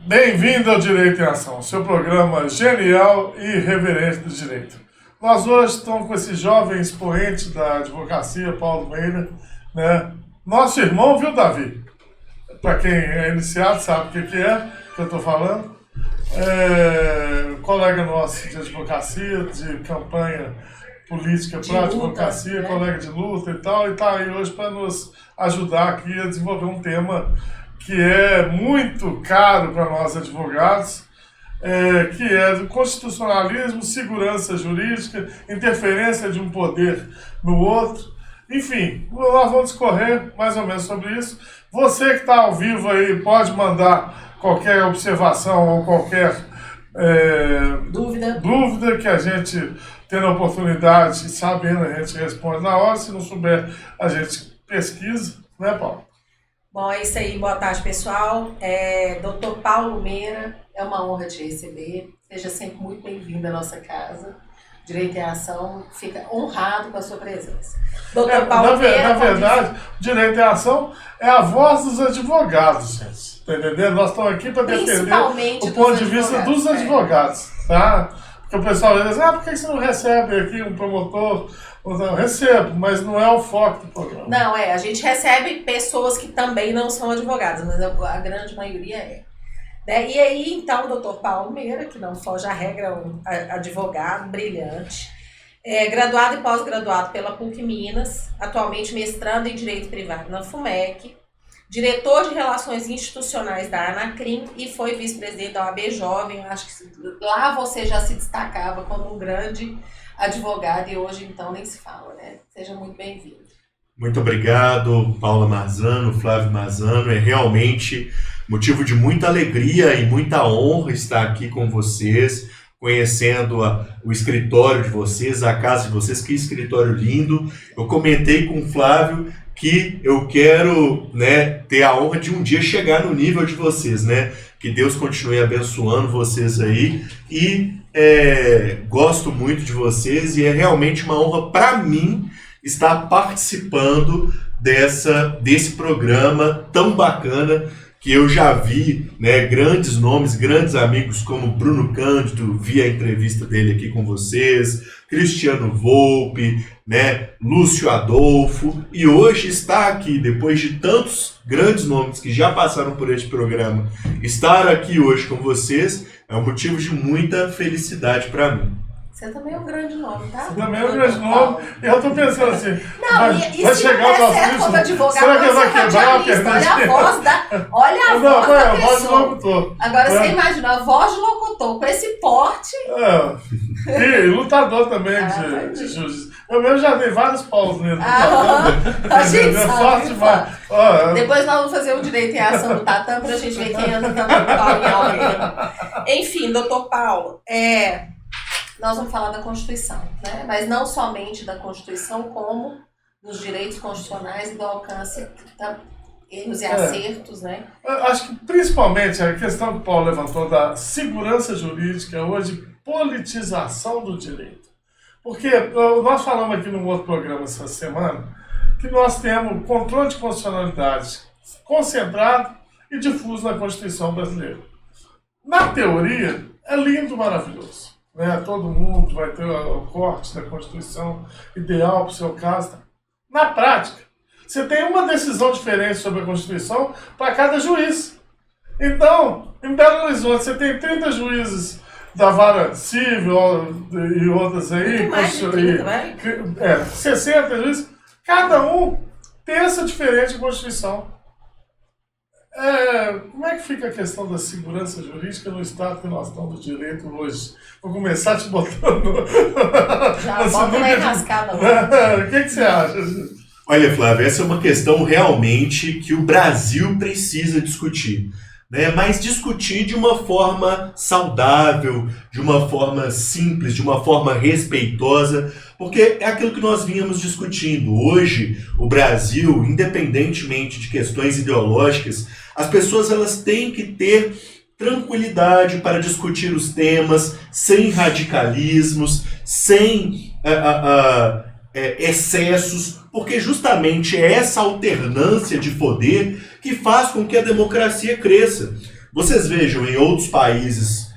Bem-vindo ao Direito em Ação, seu programa genial e irreverente do direito. Nós hoje estamos com esse jovem expoente da advocacia, Paulo Meira, né? Nosso irmão, viu, Davi? Para quem é iniciado sabe o que eu estou falando. Colega nosso de advocacia, de campanha política para advocacia, né? Colega de luta e tal, e está aí hoje para nos ajudar aqui a desenvolver um tema que é muito caro para nós advogados, que é do constitucionalismo, segurança jurídica, interferência de um poder no outro. Enfim, nós vamos discorrer mais ou menos sobre isso. Você que está ao vivo aí pode mandar qualquer observação ou qualquer dúvida que a gente, tendo a oportunidade e sabendo, a gente responde na hora. Se não souber, a gente pesquisa, né, Paulo? Bom, é isso aí. Boa tarde, pessoal. Dr. Paulo Meira, é uma honra te receber. Seja sempre muito bem-vindo à nossa casa. Direito em Ação fica honrado com a sua presença. Dr. Paulo Meira, na verdade, Direito em Ação é a voz dos advogados, gente. Tá entendendo? Nós estamos aqui para defender o ponto de vista dos advogados, tá? Porque o pessoal diz, por que você não recebe aqui um promotor? Eu recebo, mas não é o foco do programa. Não, a gente recebe pessoas que também não são advogadas, mas a grande maioria é. Né? E aí, então, o doutor Paulo Meira, que não foge à regra, é um advogado brilhante, graduado e pós-graduado pela PUC Minas, atualmente mestrando em Direito Privado na FUMEC, diretor de Relações Institucionais da Anacrim e foi vice-presidente da OAB Jovem. Acho que lá você já se destacava como um grande advogado e hoje, então, nem se fala, né? Seja muito bem-vindo. Muito obrigado, Paula Marzano, Flávio Marzano. É realmente motivo de muita alegria e muita honra estar aqui com vocês, conhecendo o escritório de vocês, a casa de vocês. Que escritório lindo. Eu comentei com o Flávio que eu quero, né, ter a honra de um dia chegar no nível de vocês, né? Que Deus continue abençoando vocês aí e gosto muito de vocês e é realmente uma honra para mim estar participando desse programa tão bacana que eu já vi, né, grandes nomes, grandes amigos como Bruno Cândido, vi a entrevista dele aqui com vocês, Cristiano Volpe, né, Lúcio Adolfo, e hoje está aqui, depois de tantos grandes nomes que já passaram por este programa, estar aqui hoje com vocês é um motivo de muita felicidade para mim. Você também é um grande nome, tá? Você também é um grande nome. Eu tô pensando assim, vai chegar o nosso livro, será que ele vai quebrar a perna? Olha a voz da voz do locutor. Agora você imagina, a voz do locutor com esse porte. E lutador também de jiu-jitsu. Eu mesmo já dei vários paus nele. A gente sabe. Depois nós vamos fazer um Direito em Ação no tatame pra gente ver quem anda dando pau em alguém. Enfim, doutor Paulo, nós vamos falar da Constituição, né? Mas não somente da Constituição, como dos direitos constitucionais e do alcance, erros e acertos, né? Acho que principalmente a questão que o Paulo levantou da segurança jurídica, hoje, politização do direito. Porque nós falamos aqui num outro programa essa semana que nós temos controle de constitucionalidade concentrado e difuso na Constituição brasileira. Na teoria, é lindo, maravilhoso. Né? Todo mundo vai ter o corte da Constituição ideal para o seu caso. Na prática, você tem uma decisão diferente sobre a Constituição para cada juiz. Então, em Belo Horizonte, você tem 30 juízes da vara civil e outras aí, 60 juízes, cada um pensa diferente a Constituição. Como é que fica a questão da segurança jurídica no estado que nós estamos do direito hoje? Vou começar te botando já bota na enrascada. O que você acha? Olha, Flávio, essa é uma questão realmente que o Brasil precisa discutir, né? Mas discutir de uma forma saudável, de uma forma simples, de uma forma respeitosa, porque é aquilo que nós vínhamos discutindo. Hoje, o Brasil, independentemente de questões ideológicas, as pessoas elas têm que ter tranquilidade para discutir os temas, sem radicalismos, sem excessos, porque justamente é essa alternância de poder que faz com que a democracia cresça. Vocês vejam em outros países,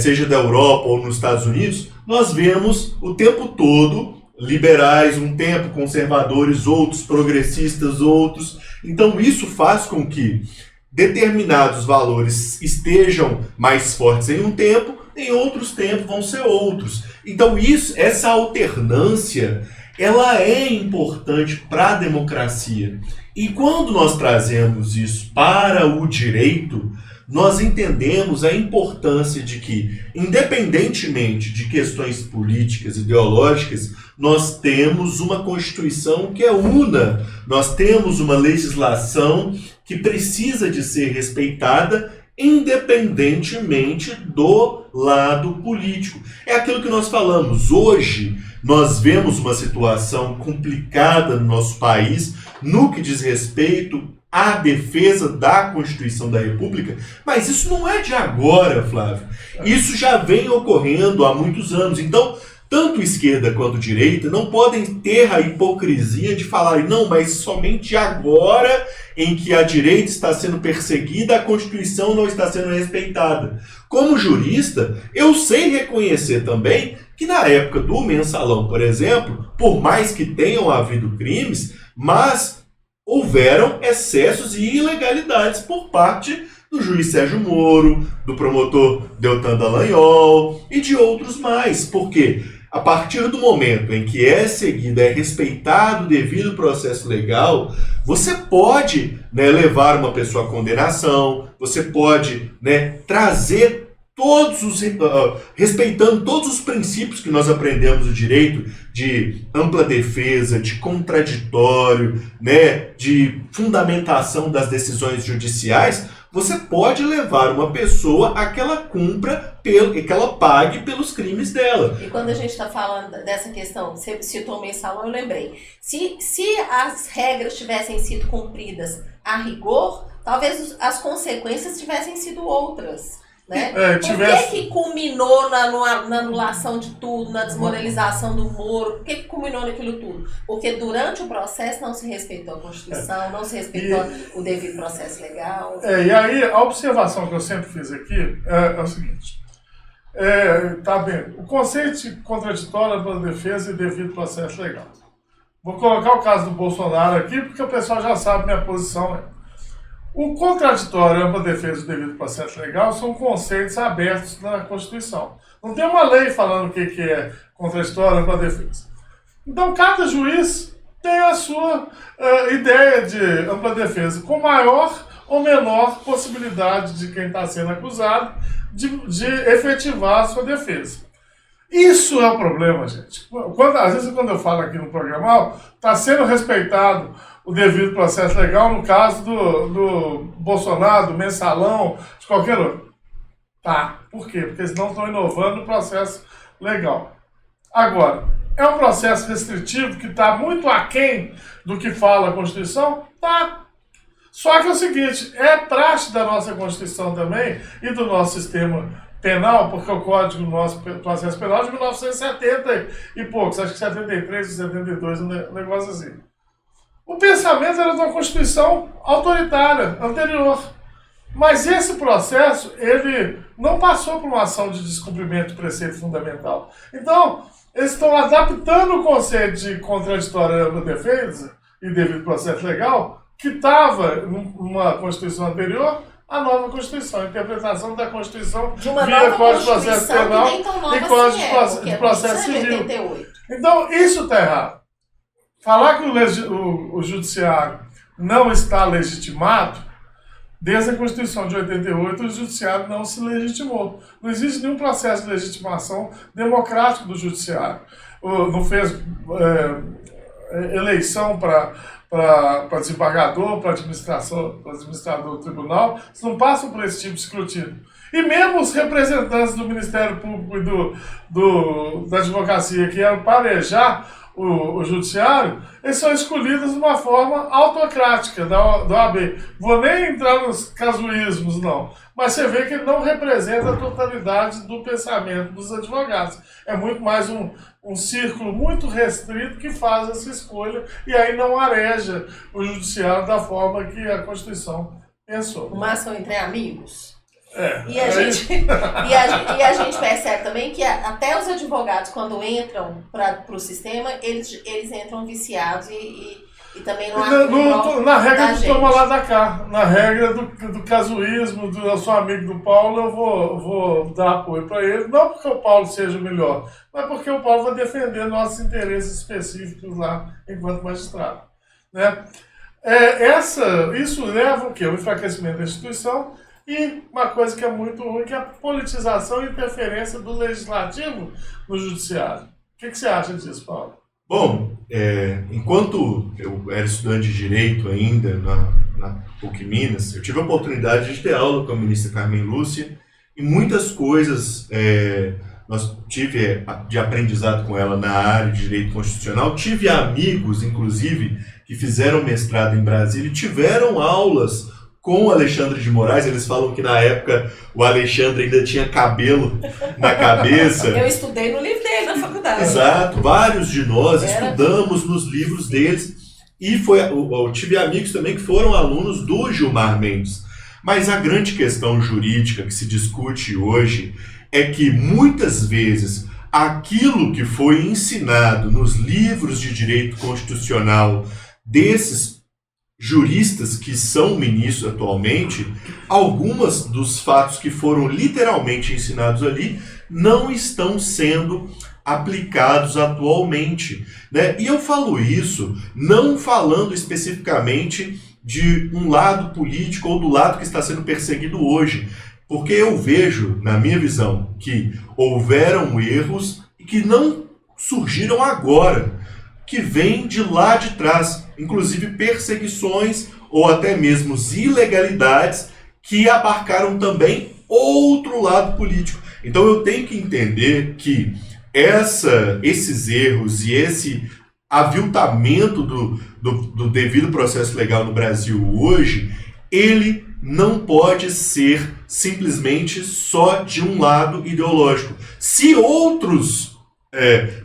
seja da Europa ou nos Estados Unidos, nós vemos o tempo todo liberais, um tempo conservadores, outros progressistas, outros. Então isso faz com que determinados valores estejam mais fortes em um tempo, em outros tempos vão ser outros. Então essa alternância, ela é importante para a democracia. E quando nós trazemos isso para o direito, nós entendemos a importância de que, independentemente de questões políticas, ideológicas, nós temos uma Constituição que é una, nós temos uma legislação que precisa de ser respeitada independentemente do lado político. É aquilo que nós falamos. Hoje, nós vemos uma situação complicada no nosso país no que diz respeito à defesa da Constituição da República, mas isso não é de agora, Flávio. Isso já vem ocorrendo há muitos anos. Então, tanto esquerda quanto direita não podem ter a hipocrisia de falar, não, mas somente agora em que a direita está sendo perseguida, a Constituição não está sendo respeitada. Como jurista, eu sei reconhecer também que na época do Mensalão, por exemplo, por mais que tenham havido crimes, mas houveram excessos e ilegalidades por parte do juiz Sérgio Moro, do promotor Deltan Dallagnol e de outros mais. Por quê? A partir do momento em que é seguido, é respeitado o devido processo legal, você pode, levar uma pessoa à condenação, você pode, trazer respeitando todos os princípios que nós aprendemos no direito de ampla defesa, de contraditório, de fundamentação das decisões judiciais, você pode levar uma pessoa a que ela cumpra, que ela pague pelos crimes dela. E quando a gente está falando dessa questão, você citou o Mensalão, eu lembrei. Se as regras tivessem sido cumpridas a rigor, talvez as consequências tivessem sido outras. Né? Por que culminou na anulação de tudo, na desmoralização do Moro? Por que culminou naquilo tudo? Porque durante o processo não se respeitou a Constituição, não se respeitou o devido processo legal. E aí, a observação que eu sempre fiz aqui é o seguinte. Tá bem, o conceito de contraditório pela defesa e devido processo legal. Vou colocar o caso do Bolsonaro aqui, porque o pessoal já sabe minha posição. O contraditório e a ampla defesa do devido processo legal são conceitos abertos na Constituição. Não tem uma lei falando o que é contraditório e ampla defesa. Então, cada juiz tem a sua ideia de ampla defesa, com maior ou menor possibilidade de quem está sendo acusado de efetivar a sua defesa. Isso é o problema, gente. Às vezes, quando eu falo aqui no programa, está sendo respeitado o devido processo legal no caso do Bolsonaro, do Mensalão, de qualquer outro. Tá. Por quê? Porque eles não estão inovando no processo legal. Agora, é um processo restritivo que está muito aquém do que fala a Constituição? Tá. Só que é o seguinte, é praxe da nossa Constituição também e do nosso sistema penal, porque o Código do nosso processo penal é de 1970 e poucos, acho que 73 e 72, um negócio assim. O pensamento era de uma Constituição autoritária, anterior. Mas esse processo, ele não passou por uma ação de descumprimento de preceito fundamental. Então, eles estão adaptando o conceito de contraditória da defesa e devido processo legal, que estava numa Constituição anterior, a nova Constituição, a interpretação da Constituição de uma nova Código de Processo Penal e Código de Processo Civil. Então, isso está errado. Falar que o judiciário não está legitimado, desde a Constituição de 88, o judiciário não se legitimou. Não existe nenhum processo de legitimação democrático do judiciário. Não fez eleição para desembargador, para administrador do tribunal, eles não passam por esse tipo de escrutínio. E mesmo os representantes do Ministério Público e da advocacia que eram parejar o judiciário, eles são escolhidos de uma forma autocrática da OAB. Vou nem entrar nos casuísmos, não. Mas você vê que ele não representa a totalidade do pensamento dos advogados. É muito mais um círculo muito restrito que faz essa escolha e aí não areja o judiciário da forma que a Constituição pensou. Uma ação entre amigos? E a gente percebe também que até os advogados, quando entram para o sistema, eles entram viciados e também na regra do toma lá da cá, na regra do casuísmo, eu sou amigo do Paulo, eu vou dar apoio para ele, não porque o Paulo seja melhor, mas porque o Paulo vai defender nossos interesses específicos lá enquanto magistrado. Né? Isso leva o quê? O enfraquecimento da instituição e uma coisa que é muito ruim, que é a politização e interferência do legislativo no judiciário. O que você acha disso, Paulo? Bom, enquanto eu era estudante de Direito ainda na PUC Minas, eu tive a oportunidade de ter aula com a ministra Carmen Lúcia e muitas coisas nós tive de aprendizado com ela na área de Direito Constitucional. Tive amigos, inclusive, que fizeram mestrado em Brasília e tiveram aulas com o Alexandre de Moraes. Eles falam que na época o Alexandre ainda tinha cabelo na cabeça. Eu estudei no livro dele na faculdade. Exato, vários de nós estudamos nos livros deles e eu tive amigos também que foram alunos do Gilmar Mendes. Mas a grande questão jurídica que se discute hoje é que muitas vezes aquilo que foi ensinado nos livros de direito constitucional desses juristas que são ministros atualmente, algumas dos fatos que foram literalmente ensinados ali não estão sendo aplicados atualmente, né? E eu falo isso não falando especificamente de um lado político ou do lado que está sendo perseguido hoje, porque eu vejo, na minha visão, que houveram erros e que não surgiram agora, que vêm de lá de trás, inclusive perseguições ou até mesmo ilegalidades que abarcaram também outro lado político. Então eu tenho que entender que esses erros e esse aviltamento do devido processo legal no Brasil hoje, ele não pode ser simplesmente só de um lado ideológico. Se outros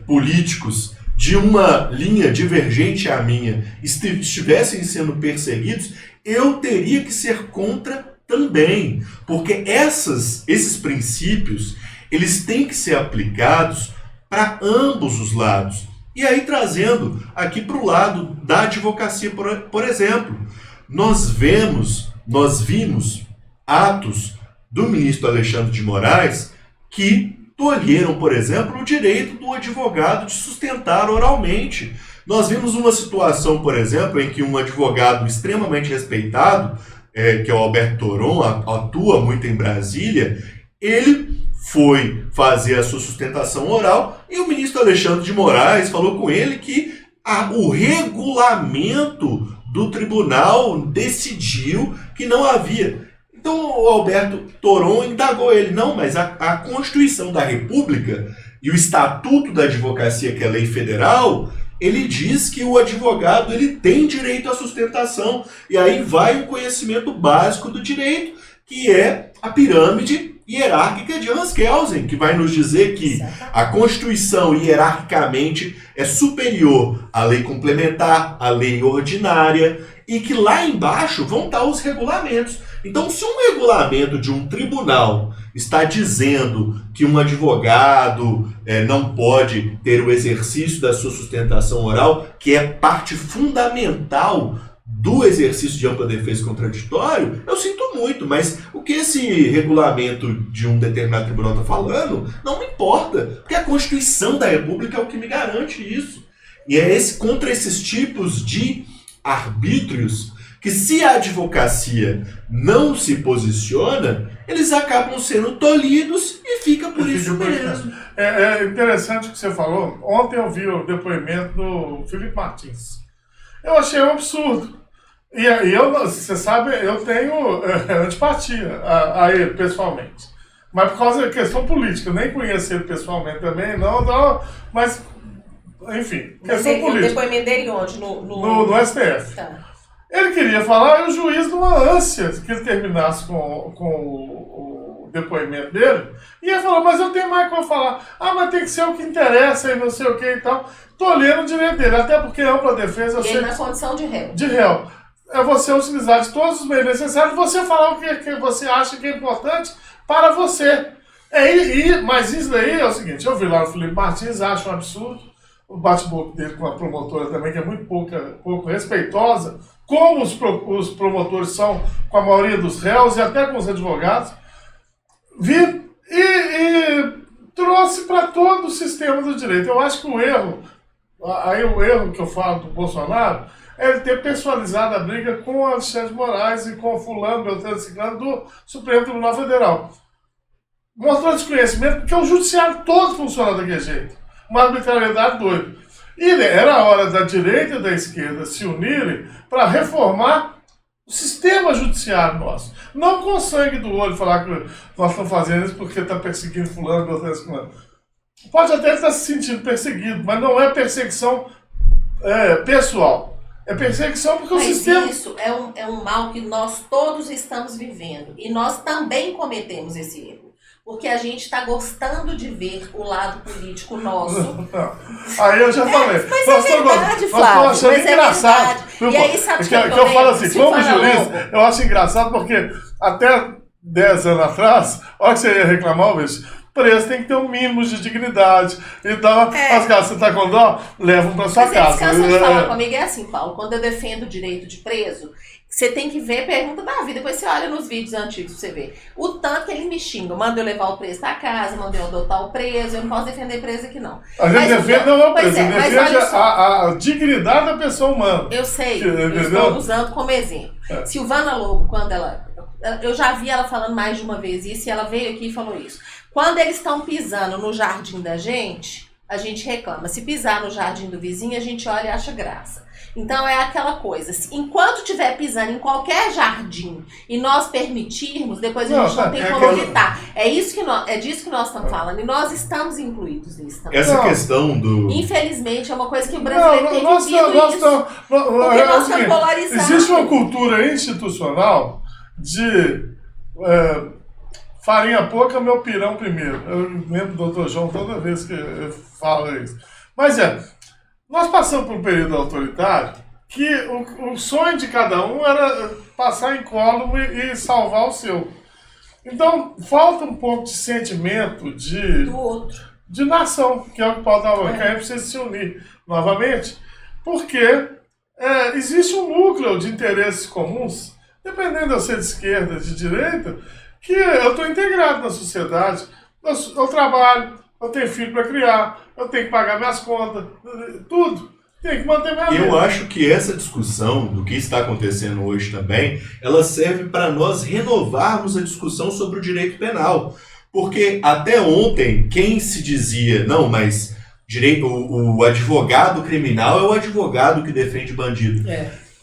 políticos de uma linha divergente à minha estivessem sendo perseguidos, eu teria que ser contra também, porque esses princípios, eles têm que ser aplicados para ambos os lados. E aí, trazendo aqui para o lado da advocacia, por exemplo, nós vimos atos do ministro Alexandre de Moraes que tolheram, por exemplo, o direito do advogado de sustentar oralmente. Nós vimos uma situação, por exemplo, em que um advogado extremamente respeitado, que é o Alberto Toron, atua muito em Brasília, ele foi fazer a sua sustentação oral e o ministro Alexandre de Moraes falou com ele que o regulamento do tribunal decidiu que não havia. Então o Alberto Toron indagou ele, não, mas a Constituição da República e o Estatuto da Advocacia, que é a lei federal, ele diz que o advogado ele tem direito à sustentação. E aí vai o conhecimento básico do direito, que é a pirâmide hierárquica de Hans Kelsen, que vai nos dizer que a Constituição hierarquicamente é superior à lei complementar, à lei ordinária, e que lá embaixo vão estar os regulamentos. Então, se um regulamento de um tribunal está dizendo que um advogado não pode ter o exercício da sua sustentação oral, que é parte fundamental do exercício de ampla defesa contraditório, eu sinto muito, mas o que esse regulamento de um determinado tribunal está falando não me importa, porque a Constituição da República é o que me garante isso. E é contra esses tipos de arbítrios que, se a advocacia não se posiciona, eles acabam sendo tolidos e fica por isso mesmo. É interessante o que você falou. Ontem eu vi o depoimento do Felipe Martins. Eu achei um absurdo. E você sabe, eu tenho antipatia a ele pessoalmente. Mas por causa da questão política, eu nem conheci ele pessoalmente também, não, mas, enfim, questão política. O depoimento dele onde? No STF. Tá. Ele queria falar e o juiz, numa ânsia que ele terminasse com o depoimento dele, e ele falou, mas eu tenho mais que eu falar. Mas tem que ser o que interessa e não sei o que e tal. Tô lendo o direito dele, até porque é ampla defesa... E ele na condição de réu. De réu. é você utilizar de todos os meios necessários e você falar o que você acha que é importante para você. Mas isso daí é o seguinte, eu vi lá o Felipe Martins, acho um absurdo, o bate-boca dele com a promotora também, que é muito pouco respeitosa, como os promotores são com a maioria dos réus e até com os advogados. Vi e trouxe para todo o sistema do direito. Eu acho que o erro que eu falo do Bolsonaro é ele ter personalizado a briga com o Alexandre de Moraes e com o fulano, Beltrano, Ciclano do Supremo Tribunal Federal. Mostrou desconhecimento porque o judiciário todo funciona daquele jeito. Uma arbitrariedade doida. E era a hora da direita e da esquerda se unirem para reformar o sistema judiciário nosso. Não com sangue do olho falar que nós estamos fazendo isso porque está perseguindo fulano, Beltrano, Ciclano. Pode até estar se sentindo perseguido, mas não é perseguição pessoal. É perseguição porque o sistema... Isso é um mal que nós todos estamos vivendo. E nós também cometemos esse erro. Porque a gente está gostando de ver o lado político nosso. Aí eu já falei. Mas é verdade, Flávio. Nós estamos achando engraçado. E aí, sabe o que eu falo assim, como jurista, eu acho engraçado porque até 10 anos atrás, olha que você ia reclamar, bicho, preso tem que ter um mínimo de dignidade. Então, as casas, você está com dó, levam para sua casa. Mas eles cansam de falar comigo, é assim, Paulo, quando eu defendo o direito de preso, você tem que ver pergunta da vida, depois você olha nos vídeos antigos pra você ver. O tanto que ele me xinga, manda eu levar o preso pra casa, manda eu adotar o preso, eu não posso defender preso aqui não. A gente defende não é o preso, defende a dignidade da pessoa humana. Eu sei, eu estou usando como exemplo. Silvana Lobo, quando eu já vi ela falando mais de uma vez isso, e ela veio aqui e falou isso. Quando eles estão pisando no jardim da gente, a gente reclama. Se pisar no jardim do vizinho, a gente olha e acha graça. Então é aquela coisa, enquanto estiver pisando em qualquer jardim e nós permitirmos, depois a gente não tem como evitar. É disso que nós estamos falando, e nós estamos incluídos nisso também. Essa questão do... Infelizmente é uma coisa que o brasileiro tem vivido isso, porque nós estamos polarizados. Existe uma cultura institucional de farinha pouca, meu pirão primeiro. Eu lembro do Dr. João toda vez que eu falo isso. Mas nós passamos por um período autoritário que o sonho de cada um era passar incólume e salvar o seu. Então, falta um pouco de sentimento do outro, de nação, que é o que o Paulo estava falando, que a gente precisa se unir novamente, porque existe um núcleo de interesses comuns, dependendo de eu ser de esquerda, de direita, que eu estou integrado na sociedade, eu trabalho, eu tenho filho para criar, eu tenho que pagar minhas contas, tudo. Tenho que manter minha vida. Eu acho que essa discussão do que está acontecendo hoje também, ela serve para nós renovarmos a discussão sobre o direito penal. Porque até ontem, quem se dizia, não, mas o advogado criminal é o advogado que defende bandido.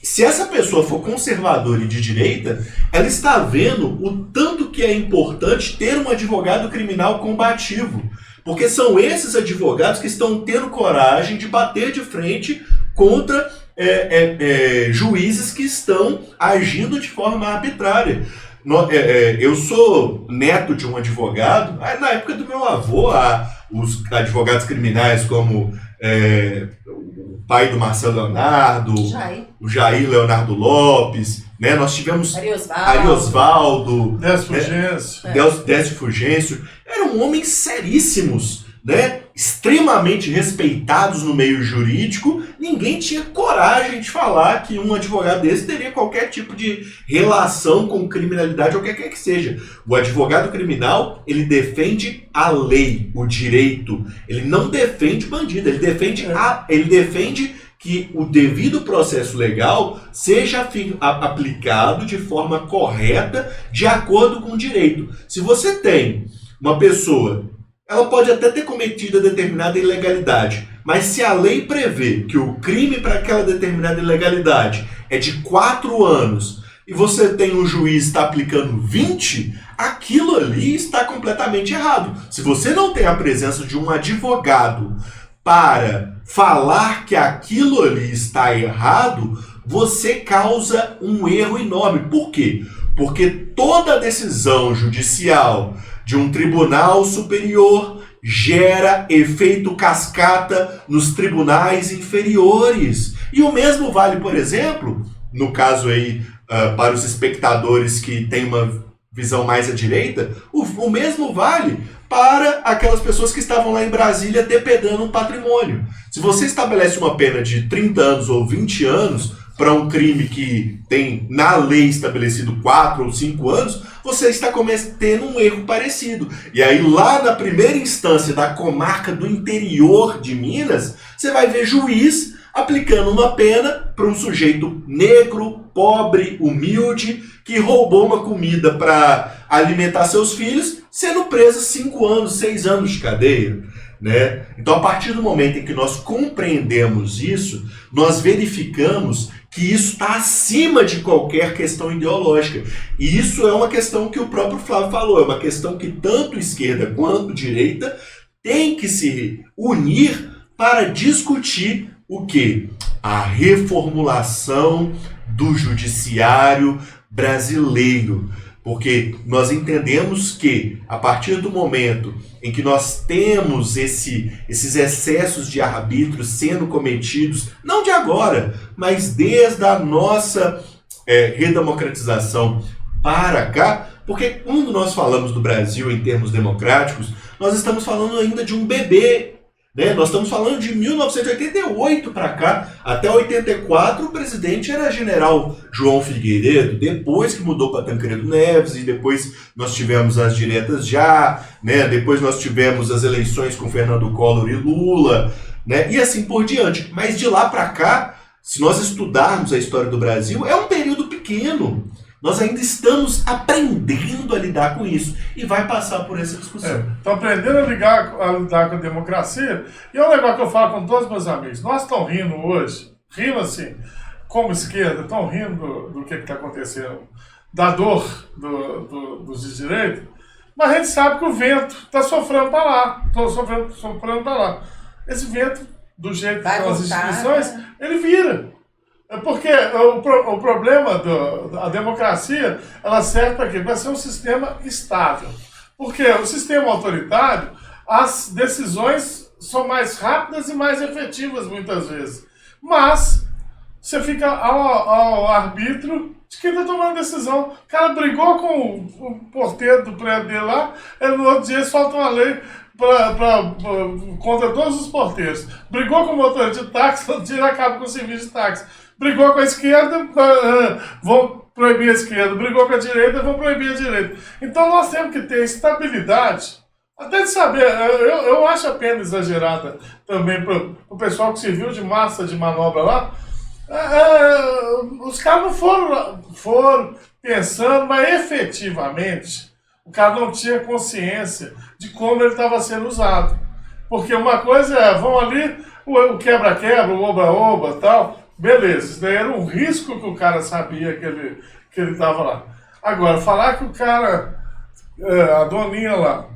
Se essa pessoa for conservadora e de direita, ela está vendo o tanto que é importante ter um advogado criminal combativo. Porque são esses advogados que estão tendo coragem de bater de frente contra juízes que estão agindo de forma arbitrária. Eu sou neto de um advogado, na época do meu avô, os advogados criminais como o pai do Marcelo Leonardo, o Jair Leonardo Lopes, né? Nós tivemos Ariosvaldo, Décio Fulgêncio, eram homens seríssimos, né? Extremamente respeitados no meio jurídico. Ninguém tinha coragem de falar que um advogado desse teria qualquer tipo de relação com criminalidade ou o que quer que seja. O advogado criminal, ele defende a lei, o direito. Ele não defende bandido, ele defende que o devido processo legal seja aplicado de forma correta, de acordo com o direito. Se você tem uma pessoa, ela pode até ter cometido determinada ilegalidade, mas se a lei prevê que o crime para aquela determinada ilegalidade é de 4 anos e você tem um juiz que está aplicando 20, aquilo ali está completamente errado. Se você não tem a presença de um advogado para falar que aquilo ali está errado, você causa um erro enorme. Por quê? Porque toda decisão judicial de um tribunal superior gera efeito cascata nos tribunais inferiores. E o mesmo vale, por exemplo, no caso aí, para os espectadores que têm uma visão mais à direita, o mesmo vale para aquelas pessoas que estavam lá em Brasília depredando um patrimônio. Se você estabelece uma pena de 30 anos ou 20 anos para um crime que tem na lei estabelecido 4 ou 5 anos, você está cometendo um erro parecido. E aí lá na primeira instância da comarca do interior de Minas, você vai ver juiz aplicando uma pena para um sujeito negro, pobre, humilde, que roubou uma comida para alimentar seus filhos, sendo preso 5 anos, 6 anos de cadeia. Né? Então, a partir do momento em que nós compreendemos isso, nós verificamos que isso está acima de qualquer questão ideológica. E isso é uma questão que o próprio Flávio falou, é uma questão que tanto esquerda quanto direita tem que se unir para discutir o quê? A reformulação do judiciário brasileiro. Porque nós entendemos que, a partir do momento em que nós temos esses excessos de arbítrio sendo cometidos, não de agora, mas desde a nossa redemocratização para cá, porque quando nós falamos do Brasil em termos democráticos, nós estamos falando ainda de um bebê. Né? Nós estamos falando de 1988 para cá, até 84 o presidente era general João Figueiredo, depois que mudou para Tancredo Neves, e depois nós tivemos as diretas já, né? Depois nós tivemos as eleições com Fernando Collor e Lula, né? E assim por diante. Mas de lá para cá, se nós estudarmos a história do Brasil, é um período pequeno. Nós ainda estamos aprendendo a lidar com isso e vai passar por essa discussão. Estão aprendendo a lidar com a democracia. E é um negócio que eu falo com todos os meus amigos. Nós estamos rindo hoje, rindo assim, como esquerda, estão rindo do que está acontecendo, da dor dos de direita, mas a gente sabe que o vento está sofrendo para lá. Sofrendo para lá. Esse vento, do jeito que estão as instituições, ele vira. Porque o problema da democracia, ela serve para quê? Para ser um sistema estável. Porque o sistema autoritário, as decisões são mais rápidas e mais efetivas muitas vezes. Mas você fica ao arbítrio de quem está tomando a decisão. O cara brigou com o porteiro do prédio dele lá, e no outro dia eles soltam uma lei contra todos os porteiros. Brigou com o motorista de táxi, no outro dia acaba com o serviço de táxi. Brigou com a esquerda, vão proibir a esquerda. Brigou com a direita, vão proibir a direita. Então nós temos que ter estabilidade. Até de saber, eu acho a pena exagerada também para o pessoal que serviu de massa de manobra lá. Os caras não foram pensando, mas efetivamente o cara não tinha consciência de como ele estava sendo usado. Porque uma coisa é, vão ali, o quebra-quebra, o oba-oba e tal. Beleza, isso daí era um risco que o cara sabia que ele estava lá. Agora, falar que o cara, a doninha lá,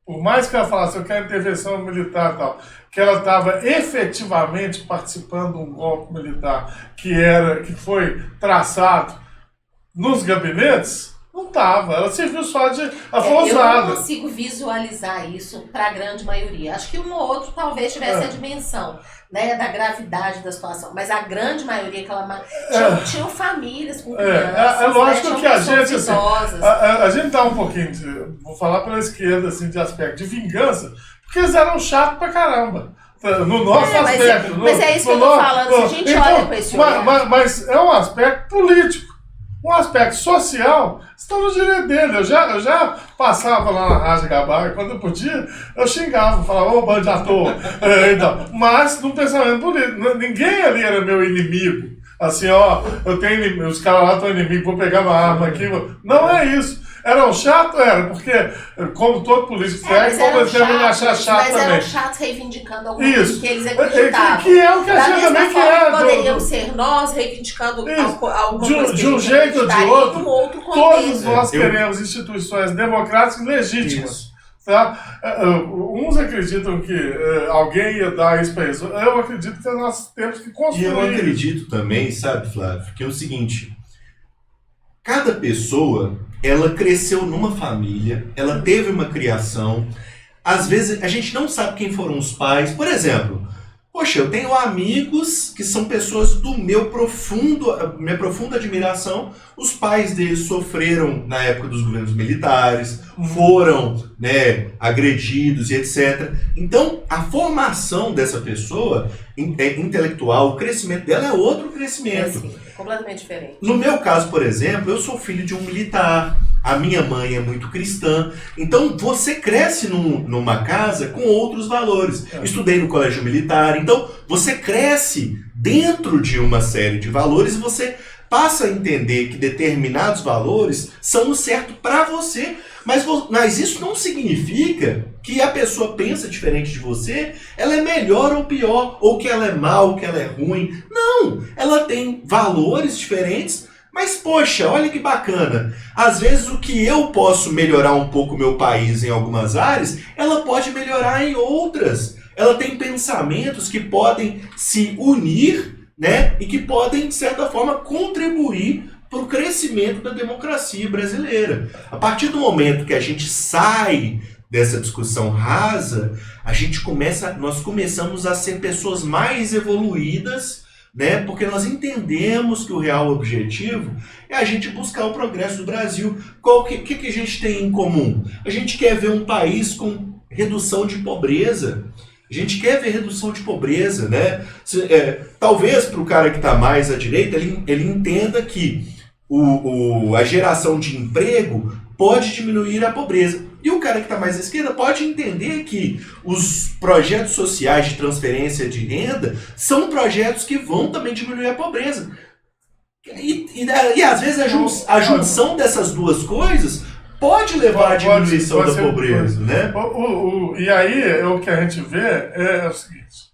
por mais que ela falasse, eu quero intervenção militar e tal, que ela estava efetivamente participando de um golpe militar que foi traçado nos gabinetes, não estava. Ela serviu só de... Ela foi usada. Eu não consigo visualizar isso para a grande maioria. Acho que um ou outro talvez tivesse a dimensão, né, da gravidade da situação. Mas a grande maioria, tinham famílias com crianças. É lógico, né, que a gente... Assim, a gente dá um pouquinho vou falar pela esquerda, assim, de aspecto de vingança, porque eles eram chatos pra caramba. No nosso aspecto. Mas é isso que eu tô falando. Se a gente olha com esse olhar... Mas é um aspecto político. Um aspecto social, estão no direito dele. Eu já passava lá na Rádio Gabá, quando eu podia, eu xingava, falava, ô, bando de ator. Então, mas, no pensamento político, ninguém ali era meu inimigo. Assim, ó, eu tenho inimigo, os caras lá estão inimigos, vou pegar uma arma aqui. Não é isso. Era um chato? Era, porque, como todo político segue, como eles devem me achar chato mas também. Mas eram chatos reivindicando alguma coisa que eles acreditavam. Que é o que a gente também quer. Poderíamos ser nós reivindicando alguma coisa de um jeito ou de outro, num outro contexto. Todos nós queremos instituições democráticas legítimas. Tá? Uns acreditam que alguém ia dar isso para isso. Eu acredito que nós temos que construir. E eu acredito também, sabe, Flávio, que é o seguinte: cada pessoa, ela cresceu numa família, ela teve uma criação. Às vezes a gente não sabe quem foram os pais. Por exemplo, Poxa, eu tenho amigos que são pessoas do minha profunda admiração. Os pais deles sofreram na época dos governos militares, foram, né, agredidos e etc. Então, a formação dessa pessoa intelectual, o crescimento dela é outro crescimento. Sim, é completamente diferente. No meu caso, por exemplo, eu sou filho de um militar. A minha mãe é muito cristã. Então, você cresce numa casa com outros valores. Estudei no colégio militar. Então, você cresce dentro de uma série de valores e você passa a entender que determinados valores são o certo para você. Mas isso não significa que a pessoa pensa diferente de você, ela é melhor ou pior, ou que ela é mal, ou que ela é ruim. Não! Ela tem valores diferentes. Mas, poxa, olha que bacana. Às vezes o que eu posso melhorar um pouco o meu país em algumas áreas, ela pode melhorar em outras. Ela tem pensamentos que podem se unir, né? E que podem, de certa forma, contribuir para o crescimento da democracia brasileira. A partir do momento que a gente sai dessa discussão rasa, nós começamos a ser pessoas mais evoluídas, né? Porque nós entendemos que o real objetivo é a gente buscar o progresso do Brasil. O que a gente tem em comum? A gente quer ver um país com redução de pobreza. A gente quer ver redução de pobreza, né? Talvez para o cara que está mais à direita, ele entenda que a geração de emprego pode diminuir a pobreza. E o cara que está mais à esquerda pode entender que os projetos sociais de transferência de renda são projetos que vão também diminuir a pobreza. E às vezes a junção dessas duas coisas pode levar à diminuição da pobreza, né? E aí o que a gente vê é o seguinte: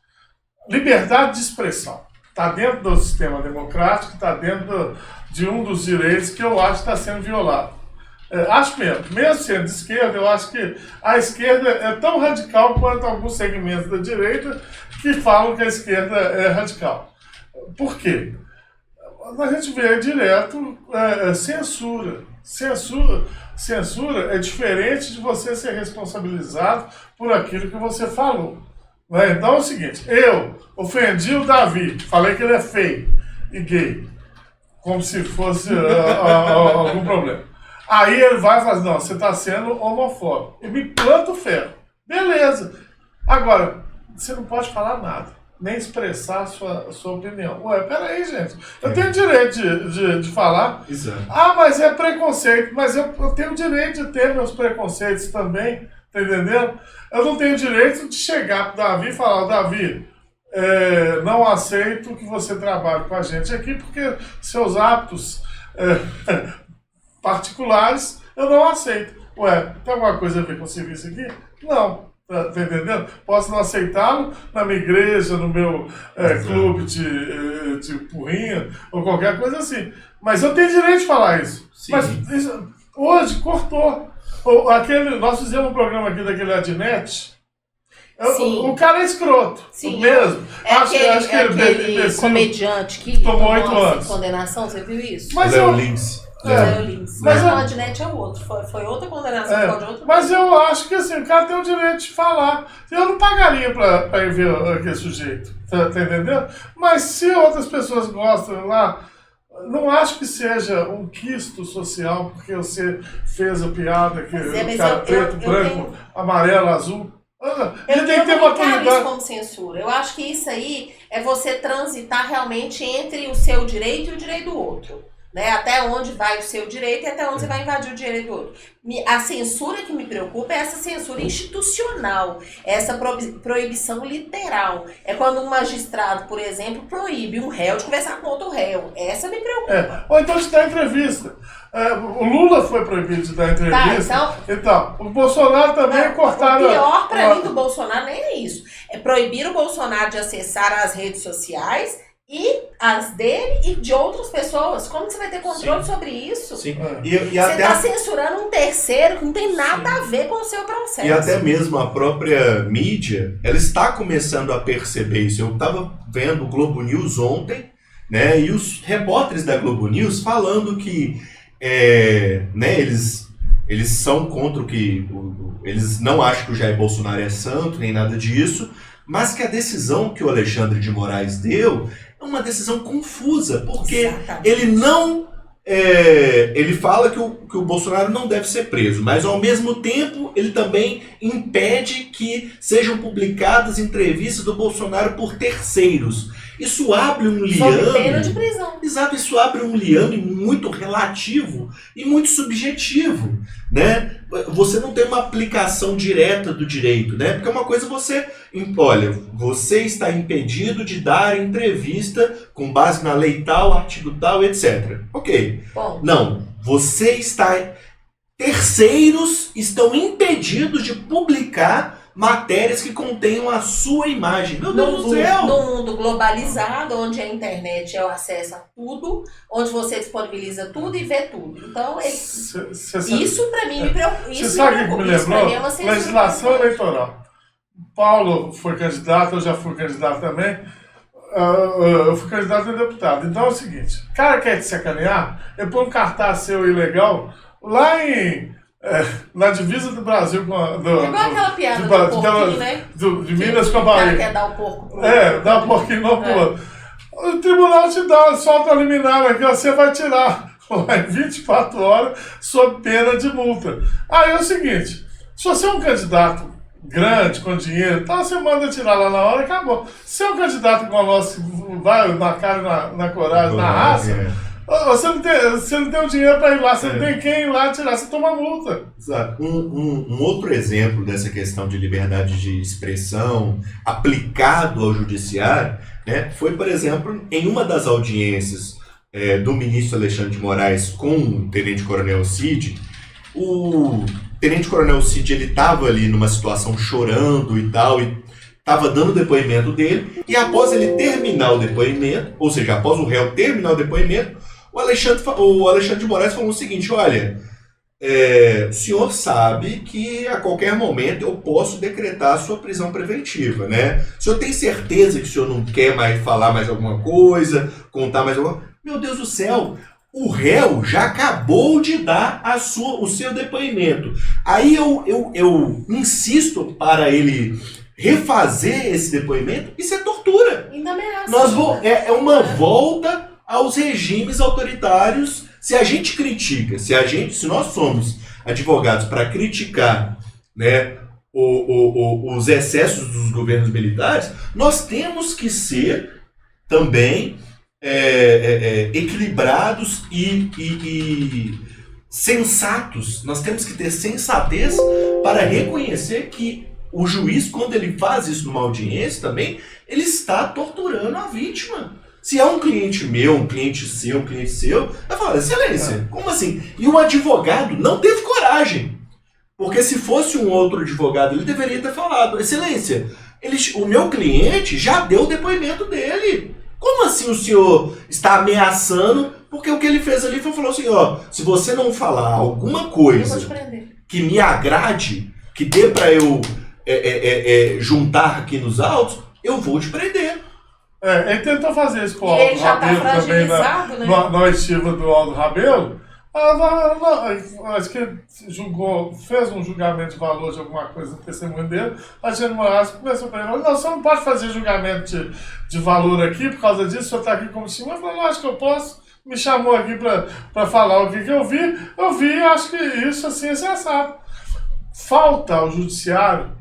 liberdade de expressão está dentro do sistema democrático, está dentro de um dos direitos que eu acho que está sendo violado. Acho mesmo sendo de esquerda, eu acho que a esquerda é tão radical quanto alguns segmentos da direita que falam que a esquerda é radical. Por quê? A gente vê direto censura. Censura é diferente de você ser responsabilizado por aquilo que você falou. Né? Então é o seguinte: eu ofendi o Davi, falei que ele é feio e gay, como se fosse algum problema. Aí ele vai e fala: não, você está sendo homofóbico. E me planta o ferro. Beleza. Agora, você não pode falar nada, nem expressar a sua opinião. Ué, peraí, gente. Eu tenho direito de falar. Exato. Ah, mas é preconceito. Mas eu tenho direito de ter meus preconceitos também. Tá entendendo? Eu não tenho direito de chegar pro Davi e falar: Davi, não aceito que você trabalhe com a gente aqui porque seus hábitos particulares eu não aceito. Ué, tem alguma coisa a ver com o serviço aqui? Não. Tá entendendo? Posso não aceitá-lo na minha igreja, no meu clube de porrinha, ou qualquer coisa assim. Mas eu tenho direito de falar isso. Sim. Mas isso, hoje cortou. Nós fizemos um programa aqui daquele Adnet. O cara é escroto. Sim. Mesmo. Acho que aquele comediante que tomou 8 anos. Condenação, você viu isso? Mas Léo Lins. Mas o Adnet é o outro. Foi outra condenação de outro. Mas eu acho que assim, o cara tem o direito de falar. Eu não pagaria pra ir ver aquele sujeito. Tá entendendo? Mas se outras pessoas gostam lá, não acho que seja um quisto social porque você fez a piada que o cara preto, branco, amarelo, azul. Eu tem que ter maturidade. Isso como censura. Eu acho que isso aí é você transitar realmente entre o seu direito e o direito do outro. Né? Até onde vai o seu direito e até onde você vai invadir o direito do outro. A censura que me preocupa é essa censura institucional, essa proibição literal. É quando um magistrado, por exemplo, proíbe um réu de conversar com outro réu. Essa me preocupa. Ou então de dar entrevista. O Lula foi proibido de dar entrevista. Então, o Bolsonaro também cortaram... O pior pra mim do Bolsonaro nem é isso. É proibir o Bolsonaro de acessar as redes sociais e as dele e de outras pessoas. Como que você vai ter controle sobre isso? Sim. Você está censurando um terceiro que não tem nada a ver com o seu processo. E até mesmo a própria mídia, ela está começando a perceber isso. Eu estava vendo o Globo News ontem, né, e os repórteres da Globo News falando que né, eles são contra o que... Eles não acham que o Jair Bolsonaro é santo, nem nada disso, mas que a decisão que o Alexandre de Moraes deu é uma decisão confusa, porque Exatamente. ele não... ele fala que o Bolsonaro não deve ser preso, mas ao mesmo tempo ele também impede que sejam publicadas entrevistas do Bolsonaro por terceiros. Isso abre um liame. Sob pena de prisão. Exato, isso abre um liame muito relativo e muito subjetivo, né? Você não tem uma aplicação direta do direito, né? Porque uma coisa olha, você está impedido de dar entrevista com base na lei tal, artigo tal, etc. Ok. Bom. Não, terceiros estão impedidos de publicar matérias que contenham a sua imagem. Meu Deus do céu! No mundo globalizado, onde a internet é o acesso a tudo, onde você disponibiliza tudo e vê tudo. Então, isso para mim me preocupa. Você sabe o que me lembrou? Legislação eleitoral. Paulo foi candidato, eu já fui candidato também. Eu fui candidato a deputado. Então é o seguinte: o cara quer te sacanear, ele põe um cartaz seu ilegal lá na divisa do Brasil com igual aquela piada do porquinho, né? De Minas com a O cara Bahia. quer dar o porco pro dá um porquinho no outro. O tribunal te dá, solta a liminar aqui, você vai tirar lá em 24 horas sob pena de multa. Aí é o seguinte: se você é um candidato grande, com dinheiro, então você manda tirar lá na hora e acabou. Se é um candidato com o nosso, vai na cara, na coragem, na raça. Você não tem o dinheiro para ir lá, você não tem quem ir lá tirar, você toma multa. Exato. Um outro exemplo dessa questão de liberdade de expressão aplicado ao judiciário, né, foi, por exemplo, em uma das audiências do ministro Alexandre de Moraes com o tenente-coronel Cid. O tenente-coronel Cid estava ali numa situação chorando e tal, e estava dando o depoimento dele, e após ele terminar o depoimento, ou seja, após o réu terminar o depoimento, o Alexandre de Moraes falou o seguinte: olha, o senhor sabe que a qualquer momento eu posso decretar a sua prisão preventiva, né? O senhor tem certeza que o senhor não quer mais falar mais alguma coisa, contar mais alguma coisa? Meu Deus do céu, o réu já acabou de dar o seu depoimento. Aí eu insisto para ele refazer esse depoimento. Isso é tortura. Ainda ameaça. É uma volta aos regimes autoritários. Se a gente critica, se nós somos advogados para criticar, né, os excessos dos governos militares, nós temos que ser também equilibrados e sensatos. Nós temos que ter sensatez para reconhecer que o juiz, quando ele faz isso numa audiência também, ele está torturando a vítima. Se é um cliente meu, um cliente seu, vai falar: excelência, como assim? E o advogado não teve coragem. Porque se fosse um outro advogado, ele deveria ter falado: excelência, o meu cliente já deu o depoimento dele. Como assim o senhor está ameaçando? Porque o que ele fez ali foi falar assim: ó, se você não falar alguma coisa que me agrade, que dê para eu juntar aqui nos autos, eu vou te prender. Ele tentou fazer isso com o Aldo Rabelo também na oitiva do Aldo Rabelo. Acho que fez um julgamento de valor de alguma coisa no testemunho dele. A Alexandre Moraes começou para ele: não, você não pode fazer julgamento de valor aqui por causa disso, o senhor está aqui como testemunha. Eu falei: lógico que eu posso. Me chamou aqui para falar o que eu vi. Eu vi e acho que isso assim é sensato. Falta ao judiciário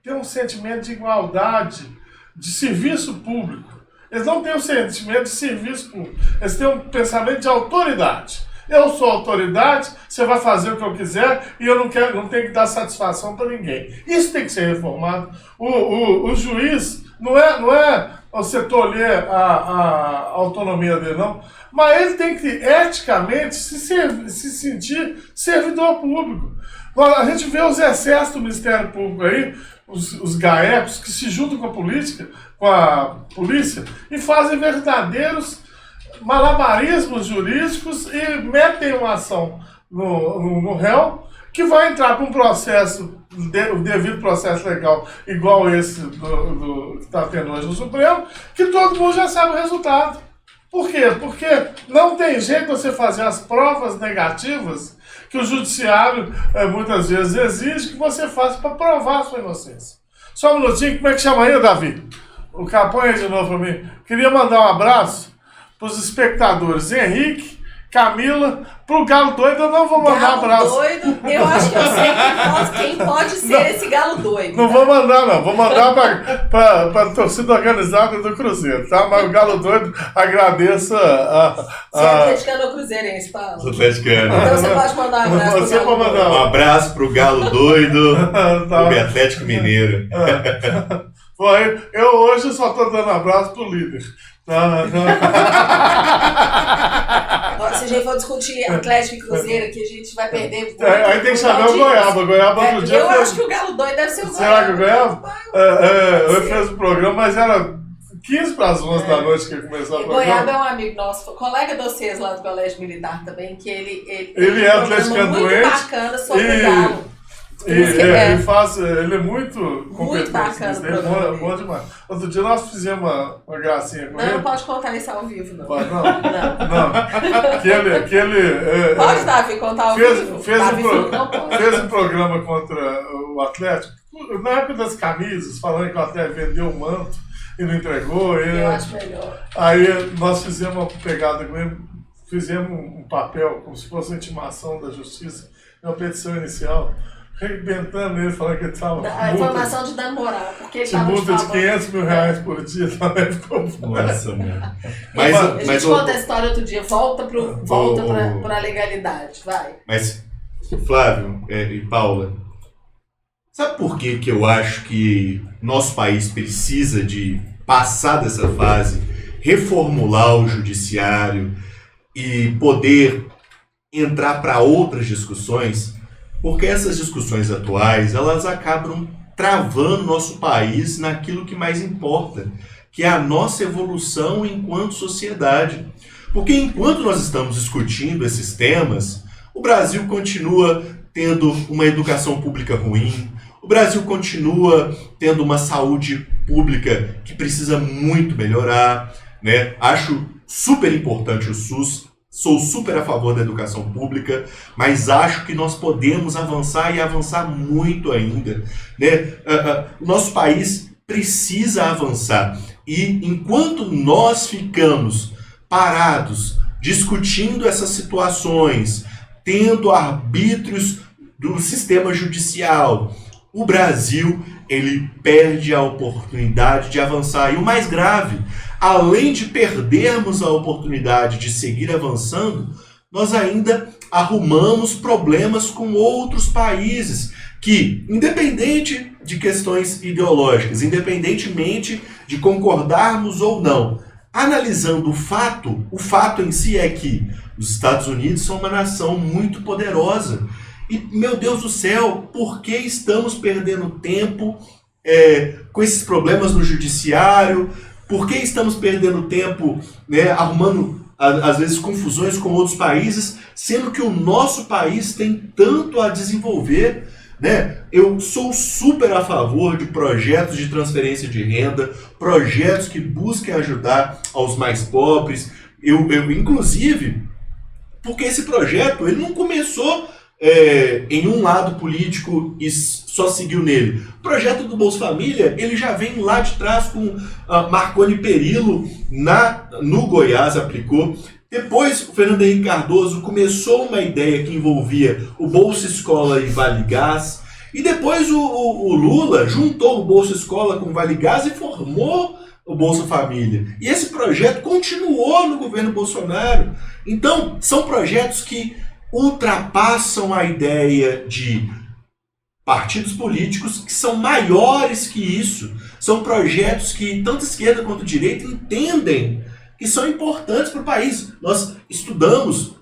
ter um sentimento de igualdade, de serviço público. Eles não têm um sentimento de serviço público. Eles têm um pensamento de autoridade. Eu sou autoridade, você vai fazer o que eu quiser e eu não tenho que dar satisfação para ninguém. Isso tem que ser reformado. O juiz não é você tolher a autonomia dele, não. Mas ele tem que, eticamente, se sentir servidor público. A gente vê os excessos do Ministério Público aí, os GAECos, que se juntam com a polícia e fazem verdadeiros malabarismos jurídicos e metem uma ação no réu, que vai entrar com um processo, o devido processo legal, igual esse que está tendo hoje no Supremo, que todo mundo já sabe o resultado. Por quê? Porque não tem jeito de você fazer as provas negativas que o judiciário muitas vezes exige que você faça para provar a sua inocência. Só um minutinho, como é que chama aí, Davi? O Capõe de novo para mim. Queria mandar um abraço para os espectadores Henrique, Camila, pro Galo Doido eu não vou mandar Galo abraço. Doido, eu acho que eu sei quem pode ser esse Galo Doido. Não vou mandar, não. Vou mandar para a torcida organizada do Cruzeiro, tá? Mas o Galo Doido agradeça Você é atleticano ou cruzeirense, Paulo? Sou atleticano. Então você pode mandar um abraço Você pode mandar Um abraço pro Galo Doido, pro Atlético Mineiro. Eu hoje só tô dando abraço pro líder. Se a gente for discutir Atlético e Cruzeiro aqui, a gente vai perder. Aí tem que chamar o Goiaba. Goiaba outro dia. Eu acho que o Galo Doido deve ser o Goiaba. Será que o Goiaba? Eu fiz o programa, mas era 15 para as 11 da noite que começou o programa. Goiaba é um amigo nosso, colega de vocês lá do Colégio Militar também, que ele é atleticano doente. Muito bacana sobre o Galo. Ele é muito competente. Bacana, é bom demais. Outro dia nós fizemos uma gracinha com ele. Não pode contar isso ao vivo, não. Não. Que ele pode, Davi, contar ao vivo? Fez um programa contra o Atlético. Na época das camisas, falando que o Atlético vendeu o manto e não entregou. Eu acho melhor. Aí nós fizemos uma pegada com ele, fizemos um papel como se fosse uma intimação da justiça, uma petição inicial. Arrebentando ele, falando que ele estava. A informação de dano moral, porque ele estava multa de 500 mil reais por dia também ficou. Nossa, mano. A gente conta a história outro dia, volta para a legalidade, vai. Mas, Flávio e Paula, sabe por que eu acho que nosso país precisa de passar dessa fase, reformular o judiciário e poder entrar para outras discussões? Porque essas discussões atuais, elas acabam travando nosso país naquilo que mais importa, que é a nossa evolução enquanto sociedade. Porque enquanto nós estamos discutindo esses temas, o Brasil continua tendo uma educação pública ruim, o Brasil continua tendo uma saúde pública que precisa muito melhorar, né? Acho super importante o SUS. Sou super a favor da educação pública, mas acho que nós podemos avançar e avançar muito ainda, né? O nosso país precisa avançar. E enquanto nós ficamos parados, discutindo essas situações, tendo arbítrios do sistema judicial, o Brasil ele perde a oportunidade de avançar. E o mais grave, além de perdermos a oportunidade de seguir avançando, nós ainda arrumamos problemas com outros países que, independente de questões ideológicas, independentemente de concordarmos ou não, analisando o fato em si é que os Estados Unidos são uma nação muito poderosa. E, meu Deus do céu, por que estamos perdendo tempo com esses problemas no judiciário? Por que estamos perdendo tempo, né, arrumando, às vezes, confusões com outros países, sendo que o nosso país tem tanto a desenvolver? Né? Eu sou super a favor de projetos de transferência de renda, projetos que busquem ajudar aos mais pobres. Eu inclusive, porque esse projeto ele não começou em um lado político e só seguiu nele. O projeto do Bolsa Família ele já vem lá de trás com Marconi Perillo no Goiás, aplicou. Depois o Fernando Henrique Cardoso começou uma ideia que envolvia o Bolsa Escola e Vale Gás. E depois o Lula juntou o Bolsa Escola com o Vale Gás e formou o Bolsa Família. E esse projeto continuou no governo Bolsonaro. Então, são projetos que ultrapassam a ideia de partidos políticos que são maiores que isso. São projetos que tanto a esquerda quanto a direita entendem que são importantes para o país. Nós estudamos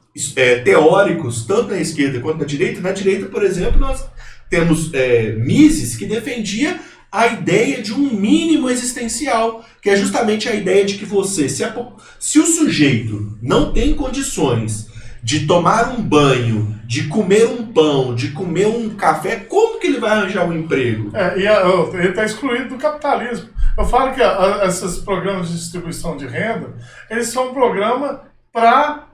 teóricos, tanto na esquerda quanto na direita. Na direita, por exemplo, nós temos Mises, que defendia a ideia de um mínimo existencial, que é justamente a ideia de que você, se o sujeito não tem condições de tomar um banho, de comer um pão, de comer um café, como que ele vai arranjar um emprego? Ele está excluído do capitalismo. Eu falo que esses programas de distribuição de renda, eles são um programa para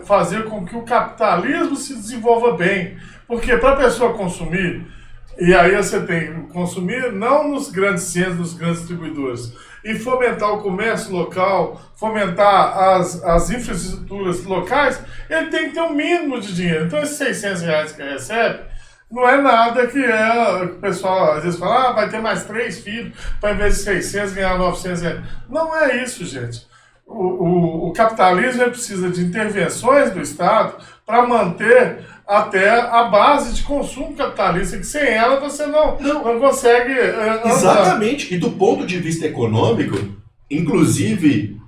fazer com que o capitalismo se desenvolva bem. Porque para a pessoa consumir, E aí você tem que consumir não nos grandes centros, nos grandes distribuidores. E fomentar o comércio local, fomentar as infraestruturas locais, ele tem que ter um mínimo de dinheiro. Então esses R$600 que ele recebe, não é nada que o pessoal às vezes fala, vai ter mais 3 filhos, para em vez de 600 ganhar 900 reais. Não é isso, gente. O capitalismo precisa de intervenções do Estado para manter até a base de consumo capitalista, que sem ela você não consegue andar. Exatamente. E do ponto de vista econômico, inclusive,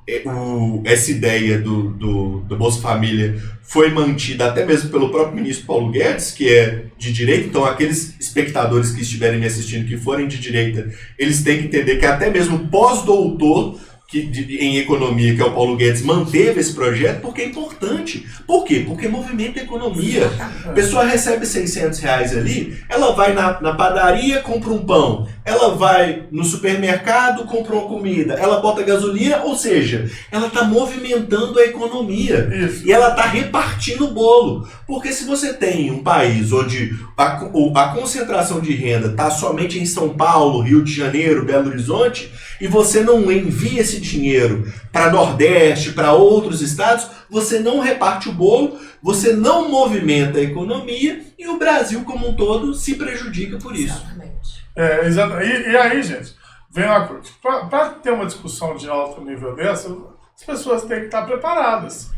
essa ideia do Bolsa Família foi mantida até mesmo pelo próprio ministro Paulo Guedes, que é de direita. Então, aqueles espectadores que estiverem me assistindo que forem de direita, eles têm que entender que até mesmo pós-doutor em economia, que é o Paulo Guedes, manteve esse projeto porque é importante. Por quê? Porque movimenta a economia. A pessoa recebe R$600 ali, ela vai na padaria, compra um pão, ela vai no supermercado, compra uma comida, ela bota gasolina, ou seja, ela está movimentando a economia. Isso. E ela está repartindo o bolo. Porque se você tem um país onde a concentração de renda está somente em São Paulo, Rio de Janeiro, Belo Horizonte, e você não envia esse dinheiro para Nordeste, para outros estados, você não reparte o bolo, você não movimenta a economia e o Brasil como um todo se prejudica por isso. Exatamente. Exatamente. E aí, gente, vem uma coisa. Para ter uma discussão de alto nível dessa, as pessoas têm que estar preparadas.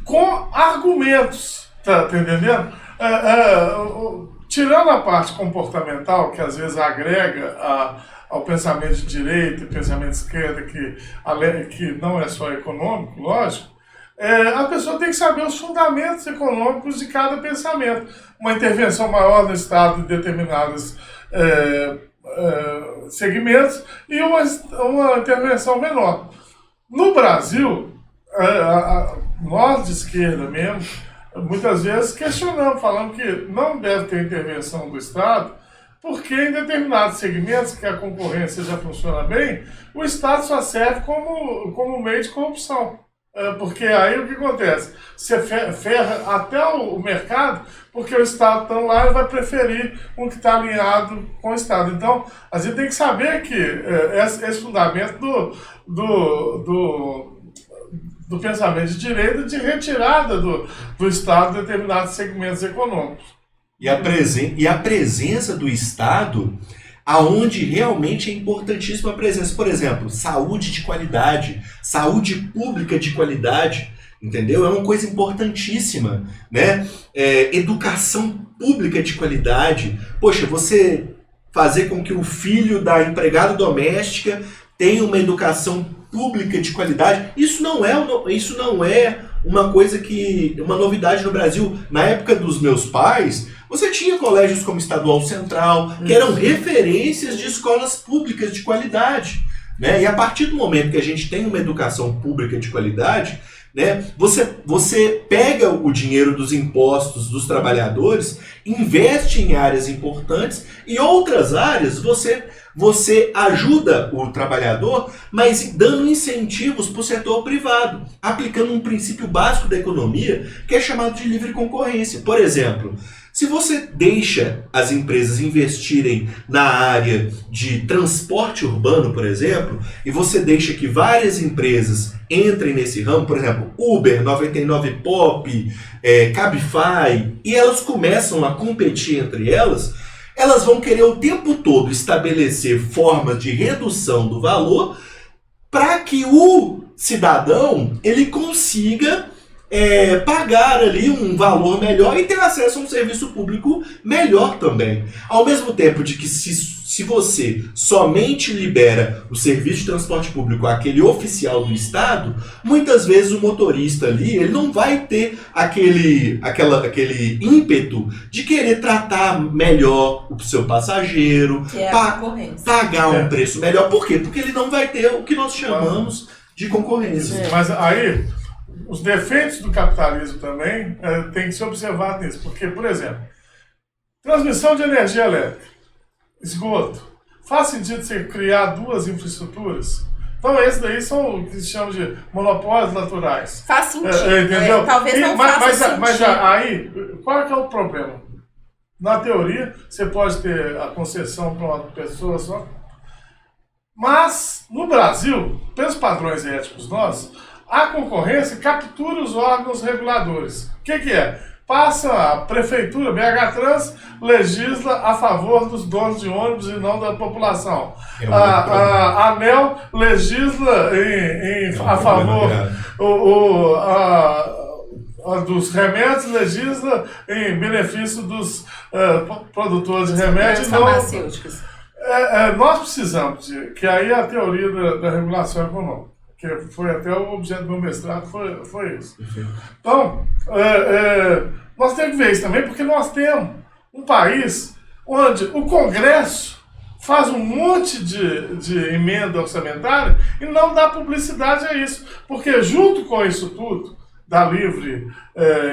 Com argumentos, tá entendendo? Tirando a parte comportamental, que às vezes agrega ao pensamento de direita e pensamento de esquerda, que não é só econômico, lógico, a pessoa tem que saber os fundamentos econômicos de cada pensamento. Uma intervenção maior no Estado em determinados segmentos e uma intervenção menor. No Brasil, nós de esquerda mesmo, muitas vezes questionamos, falando que não deve ter intervenção do Estado, porque em determinados segmentos que a concorrência já funciona bem, o Estado só serve como meio de corrupção. Porque aí o que acontece? Você ferra até o mercado, porque o Estado está lá e vai preferir um que está alinhado com o Estado. Então, a gente tem que saber que esse fundamento do pensamento de direita, de retirada do Estado de determinados segmentos econômicos. E a presença do Estado, aonde realmente é importantíssima a presença. Por exemplo, saúde de qualidade, saúde pública de qualidade, entendeu? É uma coisa importantíssima, né? Educação pública de qualidade. Poxa, você fazer com que o filho da empregada doméstica tenha uma educação pública de qualidade, isso não é uma coisa uma novidade no Brasil. Na época dos meus pais, você tinha colégios como Estadual Central, que eram referências de escolas públicas de qualidade, né? E a partir do momento que a gente tem uma educação pública de qualidade, né, você pega o dinheiro dos impostos dos trabalhadores, investe em áreas importantes e outras áreas você ajuda o trabalhador, mas dando incentivos para o setor privado, aplicando um princípio básico da economia que é chamado de livre concorrência. Por exemplo, se você deixa as empresas investirem na área de transporte urbano, por exemplo, e você deixa que várias empresas entrem nesse ramo, por exemplo, Uber, 99pop, Cabify, e elas começam a competir entre elas vão querer o tempo todo estabelecer formas de redução do valor para que o cidadão ele consiga pagar ali um valor melhor e ter acesso a um serviço público melhor também. Ao mesmo tempo de que se você somente libera o serviço de transporte público àquele oficial do Estado, muitas vezes o motorista ali ele não vai ter aquele ímpeto de querer tratar melhor o seu passageiro, pagar um preço melhor. Por quê? Porque ele não vai ter o que nós chamamos de concorrência. Mas aí, os defeitos do capitalismo também tem que ser observado nisso. Porque, por exemplo, transmissão de energia elétrica, esgoto. Faz sentido você criar duas infraestruturas? Então, esses daí são o que se chama de monopólios naturais. Faz sentido. Entendeu? Talvez não faça sentido. Mas aí, qual é que é o problema? Na teoria, você pode ter a concessão para uma pessoa só. Mas, no Brasil, pelos padrões éticos nossos, a concorrência captura os órgãos reguladores. O que é? Passa a prefeitura, BH Trans, legisla a favor dos donos de ônibus e não da população. A ANEL legisla a favor dos remédios, legisla em benefício dos produtores de remédios. Farmacêuticos. Nós precisamos que aí a teoria da regulação econômica, que foi até o objeto do meu mestrado, foi isso. Então, nós temos que ver isso também, porque nós temos um país onde o Congresso faz um monte de emenda orçamentária e não dá publicidade a isso. Porque junto com isso tudo, da livre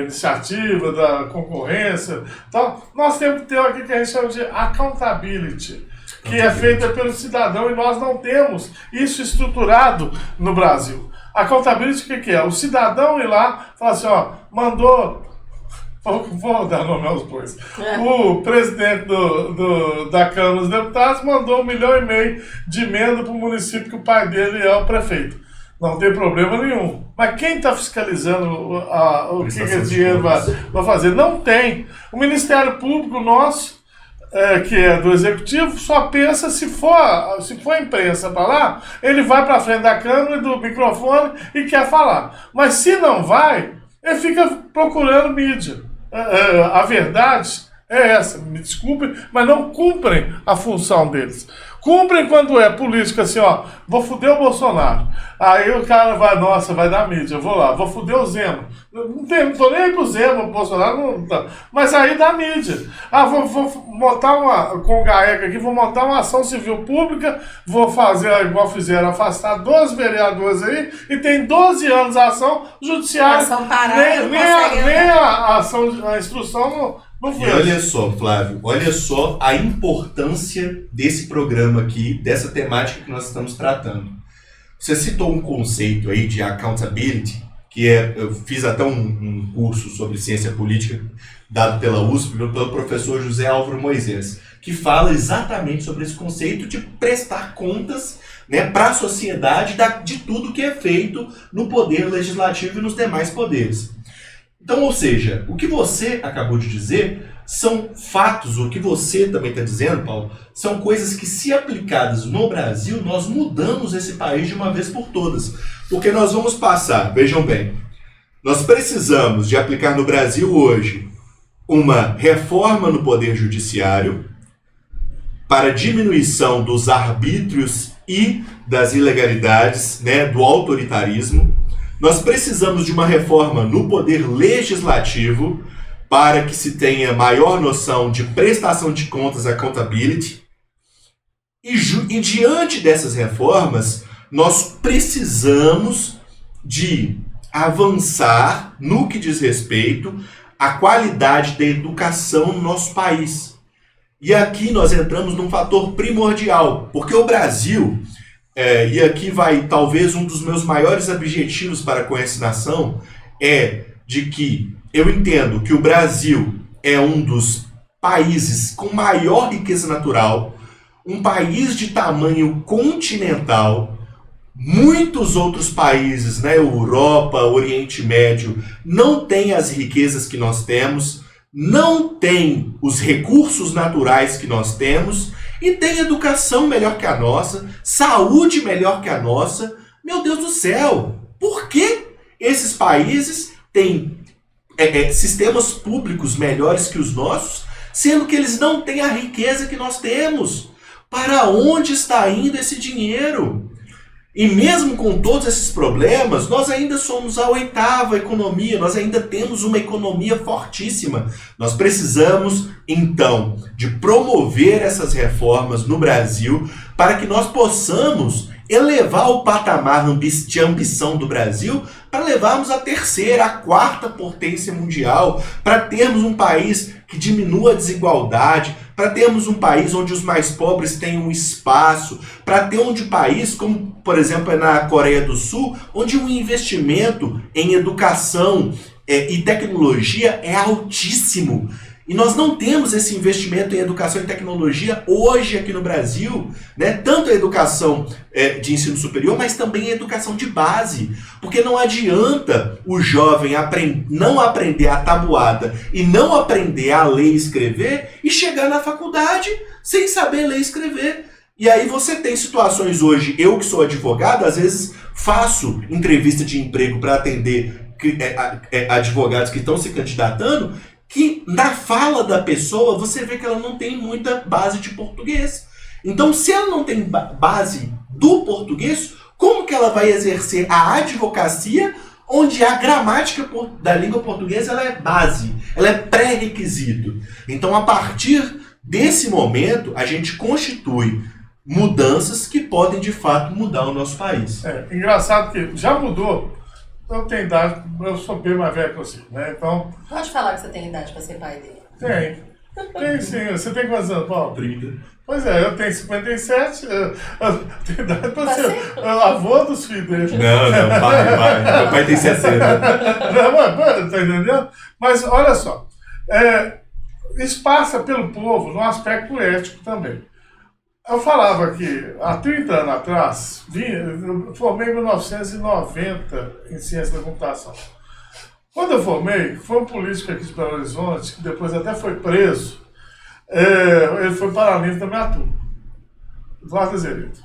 iniciativa, da concorrência, então, nós temos que ter aqui que a gente chama de accountability, que é feita pelo cidadão, e nós não temos isso estruturado no Brasil. A accountability, o que é? O cidadão ir lá e falar assim, mandou, vou dar nome aos bois, o presidente da Câmara dos Deputados mandou 1,5 milhão de emenda para o município que o pai dele é o prefeito. Não tem problema nenhum. Mas quem está fiscalizando o que esse dinheiro vai fazer? Não tem. O Ministério Público nosso, que é do Executivo, só pensa se for a imprensa para lá, ele vai para frente da câmera e do microfone e quer falar. Mas se não vai, ele fica procurando mídia. A verdade é essa, me desculpem, mas não cumprem a função deles. Cumprem quando é política, assim, vou fuder o Bolsonaro. Aí o cara vai dar mídia, eu vou lá, vou fuder o Zema. Não tô nem aí pro Zema, o Bolsonaro não tá. Mas aí dá mídia. Vou montar com o GAECA aqui, vou montar uma ação civil pública, vou fazer igual fizeram, afastar 12 vereadores aí, e tem 12 anos a ação judiciária. Ação parada, a instrução não E olha só, Flávio, olha só a importância desse programa aqui, dessa temática que nós estamos tratando. Você citou um conceito aí de accountability, que eu fiz até um curso sobre ciência política, dado pela USP, pelo professor José Álvaro Moisés, que fala exatamente sobre esse conceito de prestar contas, né, para a sociedade de tudo que é feito no poder legislativo e nos demais poderes. Então, ou seja, o que você acabou de dizer são fatos, o que você também está dizendo, Paulo, são coisas que, se aplicadas no Brasil, nós mudamos esse país de uma vez por todas. Porque nós vamos passar, vejam bem, nós precisamos de aplicar no Brasil hoje uma reforma no Poder Judiciário para diminuição dos arbítrios e das ilegalidades, né, do autoritarismo. Nós precisamos de uma reforma no Poder Legislativo para que se tenha maior noção de prestação de contas, accountability. E diante dessas reformas, nós precisamos de avançar no que diz respeito à qualidade da educação no nosso país. E aqui nós entramos num fator primordial, porque o Brasil... e aqui vai talvez um dos meus maiores objetivos para com essa nação, é de que eu entendo que o Brasil é um dos países com maior riqueza natural, um país de tamanho continental. Muitos outros países, né, Europa, Oriente Médio, não têm as riquezas que nós temos, não têm os recursos naturais que nós temos, e tem educação melhor que a nossa, saúde melhor que a nossa. Meu Deus do céu! Por que esses países têm sistemas públicos melhores que os nossos, sendo que eles não têm a riqueza que nós temos? Para onde está indo esse dinheiro? E mesmo com todos esses problemas, nós ainda somos a 8ª economia, nós ainda temos uma economia fortíssima. Nós precisamos, então, de promover essas reformas no Brasil para que nós possamos elevar o patamar de ambição do Brasil para levarmos a 3ª, a 4ª potência mundial, para termos um país que diminua a desigualdade, para termos um país onde os mais pobres tenham um espaço, para ter um país, como por exemplo é na Coreia do Sul, onde o investimento em educação e tecnologia é altíssimo. E nós não temos esse investimento em educação e tecnologia hoje aqui no Brasil, né? Tanto a educação de ensino superior, mas também a educação de base. Porque não adianta o jovem não aprender a tabuada e não aprender a ler e escrever e chegar na faculdade sem saber ler e escrever. E aí você tem situações hoje, eu que sou advogado, às vezes faço entrevista de emprego para atender advogados que estão se candidatando, que na fala da pessoa você vê que ela não tem muita base de português. Então, se ela não tem base do português, como que ela vai exercer a advocacia onde a gramática da língua portuguesa ela é base, ela é pré-requisito? Então, a partir desse momento, a gente constitui mudanças que podem, de fato, mudar o nosso país. Engraçado que já mudou. Eu tenho idade, eu sou bem mais velho que você, né? Então... Pode falar que você tem idade para ser pai dele. Tem sim. Você tem quantos anos, Paulo? 30. Pois é, eu tenho 57, eu tenho idade para ser avô dos filhos dele. Não, pai. Meu pai tem 60. Não, mas, tá entendendo? Mas olha só, isso passa pelo povo no aspecto ético também. Eu falava que há 30 anos atrás, eu formei em 1990 em ciência da computação. Quando eu formei, foi um político aqui de Belo Horizonte, que depois até foi preso, ele foi paralímpico da minha turma, Eduardo Azevedo.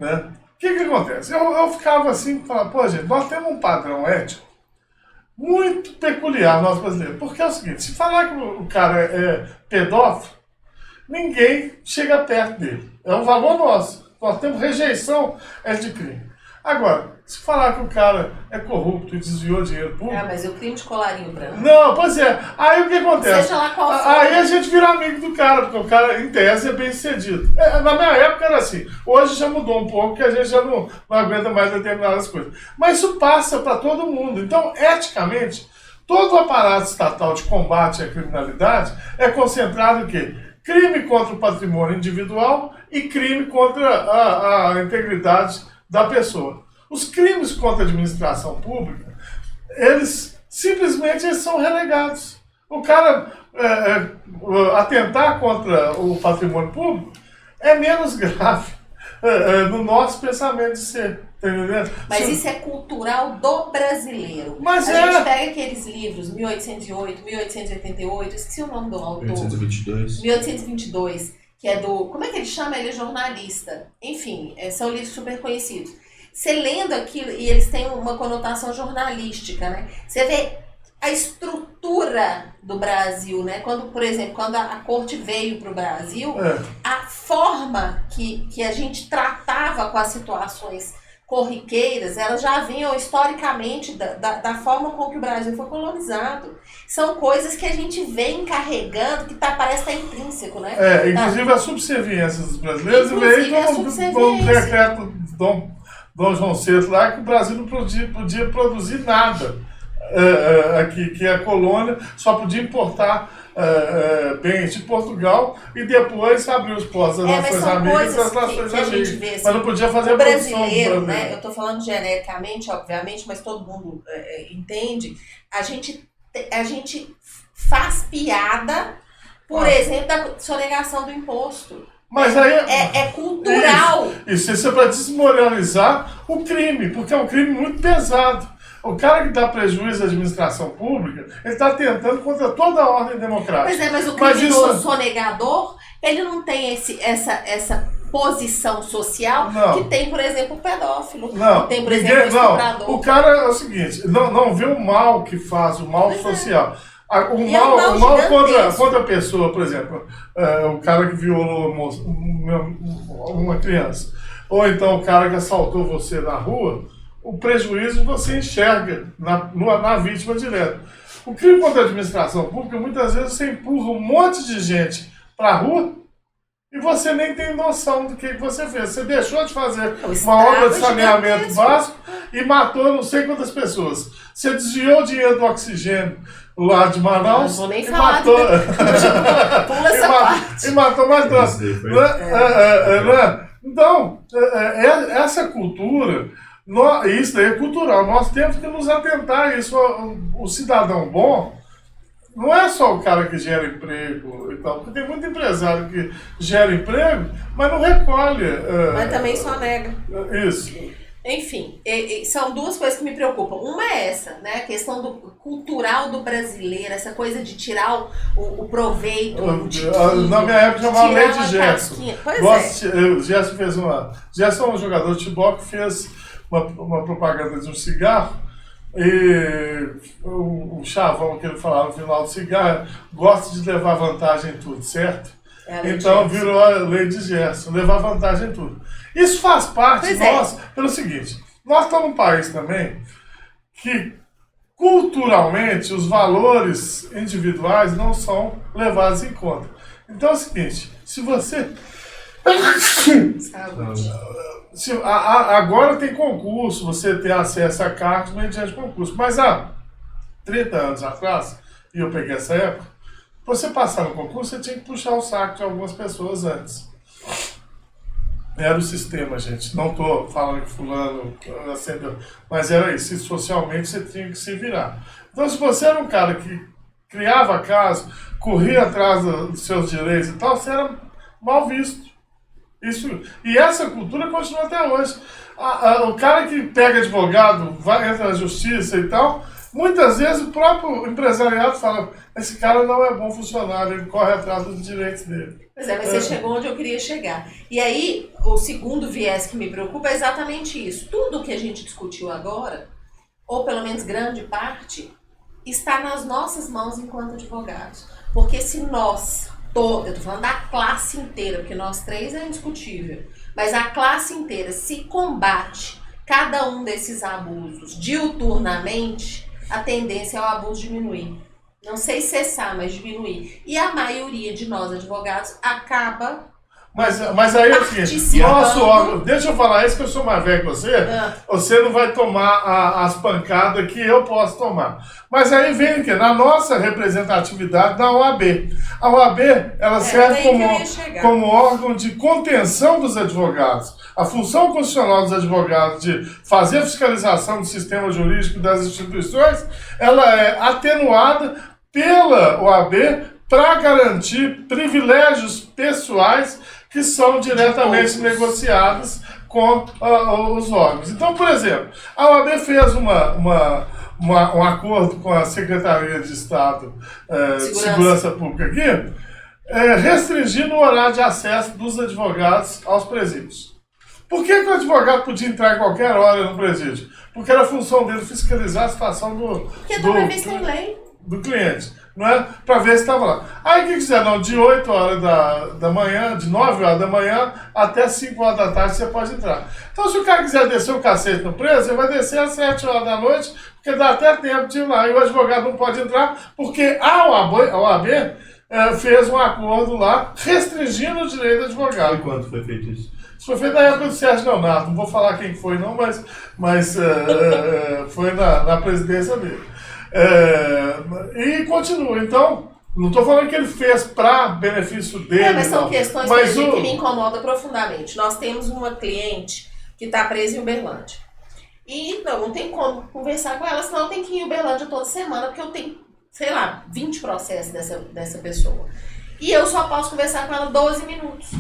Né? O que acontece? Eu ficava assim, falava, pô gente, nós temos um padrão ético muito peculiar, nós brasileiros. Porque é o seguinte, se falar que o cara é pedófilo, ninguém chega perto dele. É um valor nosso. Nós temos rejeição de crime. Agora, se falar que o cara é corrupto e desviou dinheiro público... mas o crime de colarinho branco... Não, pois é. Aí o que acontece? Seja lá qual for. Aí a gente vira amigo do cara, porque o cara, em tese, é bem sucedido. Na minha época era assim. Hoje já mudou um pouco, que a gente já não aguenta mais determinadas coisas. Mas isso passa para todo mundo. Então, eticamente, todo o aparato estatal de combate à criminalidade é concentrado em quê? Crime contra o patrimônio individual e crime contra a integridade da pessoa. Os crimes contra a administração pública, eles simplesmente são relegados. O cara atentar contra o patrimônio público é menos grave no nosso pensamento de ser. Tá entendendo? Mas isso é cultural do brasileiro. Mas a gente pega aqueles livros, 1808, 1888, esqueci o nome do autor. 1822. 1822, que é do... Como é que ele chama? Ele é jornalista. Enfim, são livros super conhecidos. Você lendo aquilo, e eles têm uma conotação jornalística, né? Você vê a estrutura do Brasil, né? Quando, por exemplo, quando a corte veio para o Brasil, a forma que a gente tratava com as situações corriqueiras, elas já vinham historicamente da forma com que o Brasil foi colonizado. São coisas que a gente vem carregando, que parece estar intrínseco, né? Inclusive a subserviência dos brasileiros veio com o decreto Dom João VI lá, que o Brasil não podia produzir nada aqui, que a colônia só podia importar bens de Portugal e depois abrir os portos das nações amigas e das nações amigas. Assim, mas não podia fazer o brasileiro, né? Eu estou falando genericamente, obviamente, mas todo mundo entende. A gente faz piada, por exemplo, da sonegação do imposto. Mas aí é cultural. Isso é para desmoralizar o crime, porque é um crime muito pesado. O cara que dá prejuízo à administração pública, ele está tentando contra toda a ordem democrática. Mas o criminoso sonegador, ele não tem essa posição social que tem, por exemplo, o pedófilo. Não, que tem, por exemplo, o estuprador. O cara é o seguinte, não vê o mal que faz, o mal social. O mal contra a pessoa, por exemplo, o cara que violou uma criança, ou então o cara que assaltou você na rua, o prejuízo você enxerga na vítima direta. O crime contra a administração pública, muitas vezes você empurra um monte de gente para a rua e você nem tem noção do que você fez. Você deixou de fazer uma obra de saneamento básico e matou não sei quantas pessoas. Você desviou o dinheiro do oxigênio lá de Manaus não vou nem e falar matou... Pula essa parte. E matou mais duas. Então, essa cultura... Isso daí é cultural. Nós temos que nos atentar a isso. O cidadão bom, não é só o cara que gera emprego e tal, porque tem muito empresário que gera emprego, mas não recolhe. Mas também só nega. Isso. Enfim, são duas coisas que me preocupam. Uma é essa, né? A questão cultural do brasileiro, essa coisa de tirar o proveito. Na minha época chamava Lei de Gerson. Pois é. O Gerson fez uma. Gerson é um jogador de futebol que fez uma propaganda de um cigarro. E o chavão que ele falava no final do cigarro gosta de levar vantagem em tudo, certo? Então virou a Lei de Gerson, levar vantagem em tudo. Isso faz parte nossa, pelo seguinte, nós estamos num país também que culturalmente os valores individuais não são levados em conta. Então é o seguinte, se você... Agora tem concurso, você tem acesso a cargos mediante concurso, mas há 30 anos atrás, e eu peguei essa época, para você passar no concurso, você tinha que puxar o saco de algumas pessoas antes. Era o sistema, gente. Não estou falando que fulano acendeu, mas era isso. E socialmente você tinha que se virar. Então, se você era um cara que criava caso, corria atrás dos seus direitos e tal, você era mal visto. E essa cultura continua até hoje. O cara que pega advogado, entra na justiça e tal, muitas vezes o próprio empresariado fala: esse cara não é bom funcionário, ele corre atrás dos direitos dele. Pois é, mas você chegou onde eu queria chegar. E aí, o segundo viés que me preocupa é exatamente isso. Tudo que a gente discutiu agora, ou pelo menos grande parte, está nas nossas mãos enquanto advogados. Porque se nós, eu estou falando da classe inteira, porque nós três é indiscutível, mas a classe inteira se combate cada um desses abusos diuturnamente, a tendência é o abuso diminuir. Não sei cessar, mas diminuir. E a maioria de nós advogados acaba... Mas aí é o seguinte, nosso órgão, deixa eu falar isso que eu sou mais velho que você, você não vai tomar as pancadas que eu posso tomar. Mas aí vem o quê? Na nossa representatividade da OAB. A OAB, ela serve como órgão de contenção dos advogados. A função constitucional dos advogados de fazer a fiscalização do sistema jurídico das instituições, ela é atenuada pela OAB para garantir privilégios pessoais que são diretamente negociados com os órgãos. Então, por exemplo, a OAB fez um acordo com a Secretaria de Estado de Segurança Pública aqui, restringindo o horário de acesso dos advogados aos presídios. Por que o advogado podia entrar em qualquer hora no presídio? Porque era a função dele fiscalizar a situação do cliente, não é? Para ver se estava lá. Aí o que quiser, não, de 8 horas da manhã, de 9 horas da manhã até 5 horas da tarde você pode entrar. Então se o cara quiser descer o cacete no preso, ele vai descer às 7 horas da noite, porque dá até tempo de ir lá. E o advogado não pode entrar, porque a OAB fez um acordo lá restringindo o direito do advogado. E quando foi feito isso? Isso foi feito na época do Sérgio Leonardo. Não vou falar quem foi não, mas foi na presidência dele. E continua. Então, não estou falando que ele fez para benefício dele. Mas são questões que me incomodam profundamente. Nós temos uma cliente que está presa em Uberlândia. E não tem como conversar com ela, senão eu tenho que ir em Uberlândia toda semana, porque eu tenho, sei lá, 20 processos dessa pessoa. E eu só posso conversar com ela 12 minutos.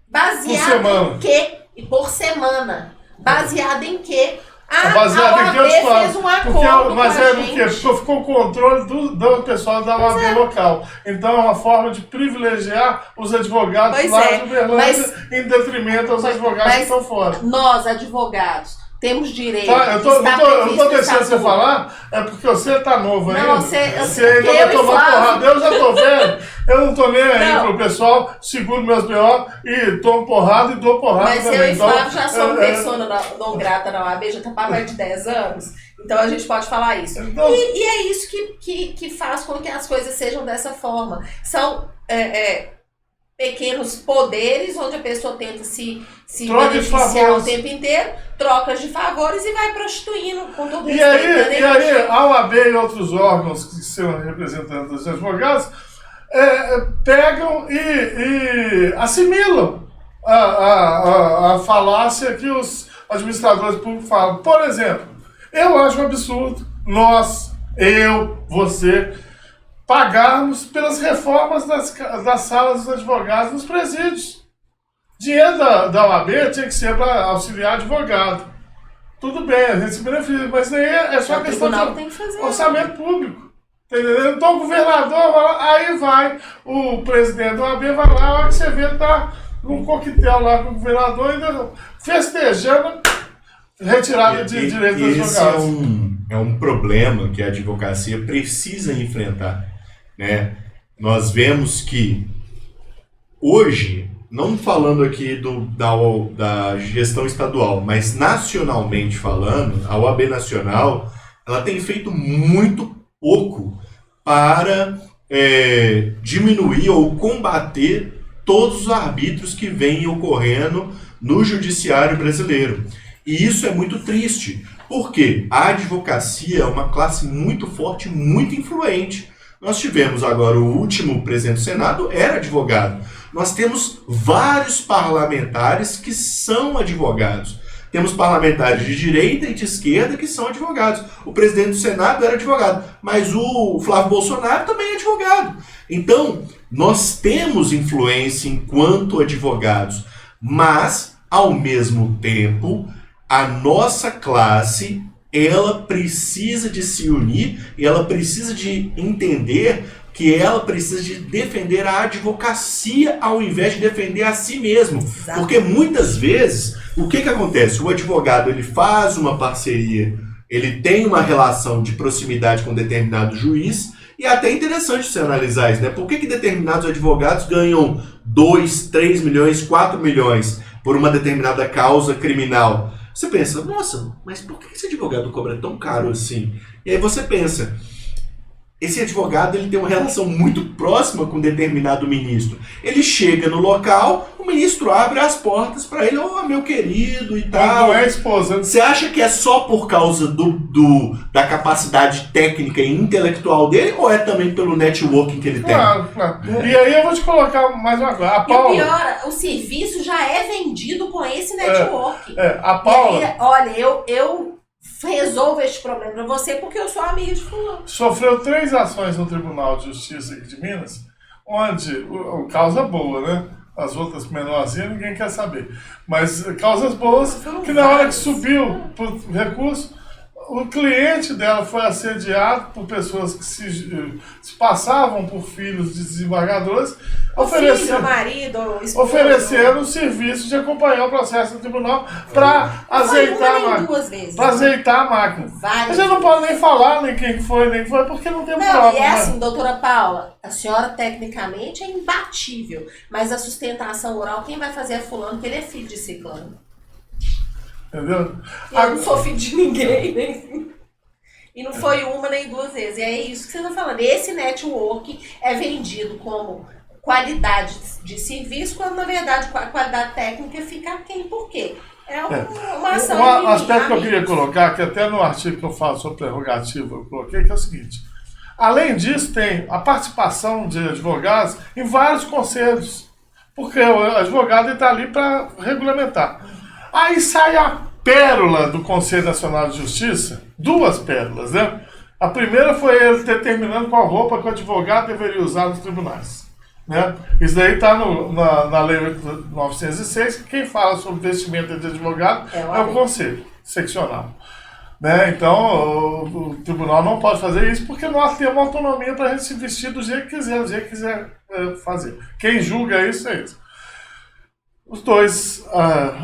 Baseado em quê? E por semana. Baseado em quê? A OAB fez um acordo mas é porque ficou o controle do pessoal da OAB local. Então é uma forma de privilegiar os advogados lá de Uberlândia em detrimento aos advogados que estão fora. Nós, advogados, temos direito. Tá, eu não estou deixando você falar, é porque você está novo ainda. Não, você ainda vai tomar porrada. Eu já estou velho, eu não estou nem aí pro pessoal, seguro meus B.O. e tomo porrada e dou porrada mas também. Mas eu e Flávio já somos persona não grata na OAB, já está para mais de 10 anos, então a gente pode falar isso. Então, e é isso que faz com que as coisas sejam dessa forma. São... pequenos poderes, onde a pessoa tenta se beneficiar o tempo inteiro, trocas de favores e vai prostituindo com todo respeito. E aí a OAB e outros órgãos que são representantes dos advogados pegam e assimilam a falácia que os administradores públicos falam. Por exemplo, eu acho um absurdo você pagarmos pelas reformas das salas dos advogados nos presídios. Dinheiro da OAB tinha que ser para auxiliar advogado. Tudo bem, a gente se beneficia, mas daí é só questão de orçamento público. Entendeu? Então o governador vai lá, aí vai o presidente da OAB, vai lá, a hora que você vê, tá num coquetel lá com o governador, ainda festejando retirada de direitos dos advogados. É um problema que a advocacia precisa enfrentar, né? Nós vemos que hoje, não falando aqui da gestão estadual, mas nacionalmente falando, a OAB Nacional, ela tem feito muito pouco para diminuir ou combater todos os arbítrios que vêm ocorrendo no judiciário brasileiro. E isso é muito triste, porque a advocacia é uma classe muito forte, muito influente. Nós tivemos agora o último presidente do Senado, era advogado. Nós temos vários parlamentares que são advogados. Temos parlamentares de direita e de esquerda que são advogados. O presidente do Senado era advogado, mas o Flávio Bolsonaro também é advogado. Então, nós temos influência enquanto advogados, mas, ao mesmo tempo, a nossa classe, ela precisa de se unir e ela precisa de entender que ela precisa de defender a advocacia ao invés de defender a si mesmo. Exato. Porque muitas vezes, o que acontece? O advogado, ele faz uma parceria, ele tem uma relação de proximidade com determinado juiz, e é até interessante você analisar isso, né? Por que determinados advogados ganham 2, 3 milhões, 4 milhões por uma determinada causa criminal? Você pensa, nossa, mas por que esse advogado cobra tão caro assim? E aí você pensa, esse advogado ele tem uma relação muito próxima com determinado ministro. Ele chega no local, o ministro abre as portas para ele, meu querido e tal. Não é esposa. Você acha que é só por causa da capacidade técnica e intelectual dele, ou é também pelo networking que ele tem? Claro. E aí eu vou te colocar mais uma coisa. A Paula, e o pior, o serviço já é vendido com esse networking. A Paula... E aí, olha, eu resolvo este problema pra você porque eu sou amiga de fulano. Sofreu 3 ações no Tribunal de Justiça aqui de Minas, onde, causa boa, né? As outras menorzinhas ninguém quer saber. Mas causas boas, que na hora que subiu pro recurso, o cliente dela foi assediado por pessoas que se passavam por filhos de desembargadores, ofereceram o serviço de acompanhar o processo do tribunal para azeitar a máquina. Para azeitar a máquina. A gente não pode nem falar nem quem foi, porque não tem prova. Não, e é assim, doutora Paula, a senhora tecnicamente é imbatível, mas a sustentação oral, quem vai fazer é fulano, porque ele é filho de ciclano. Entendeu? Eu não sou filho de ninguém, nem... E não foi uma nem 2 vezes. E é isso que você está falando. Esse network é vendido como qualidade de serviço, quando na verdade a qualidade técnica fica aquém. Por quê? É uma ação. Um aspecto que eu queria colocar, que até no artigo que eu falo sobre prerrogativa eu coloquei, que é o seguinte. Além disso, tem a participação de advogados em vários conselhos. Porque o advogado está ali para regulamentar. Aí sai a pérola do Conselho Nacional de Justiça, 2 pérolas, né? A primeira foi ele determinando qual roupa que o advogado deveria usar nos tribunais, né? Isso daí está na Lei 906, que quem fala sobre vestimenta de advogado é o Conselho Seccional. Né? Então, o tribunal não pode fazer isso porque nós temos autonomia para a gente se vestir do jeito que quiser fazer. Quem julga isso é isso. Os 2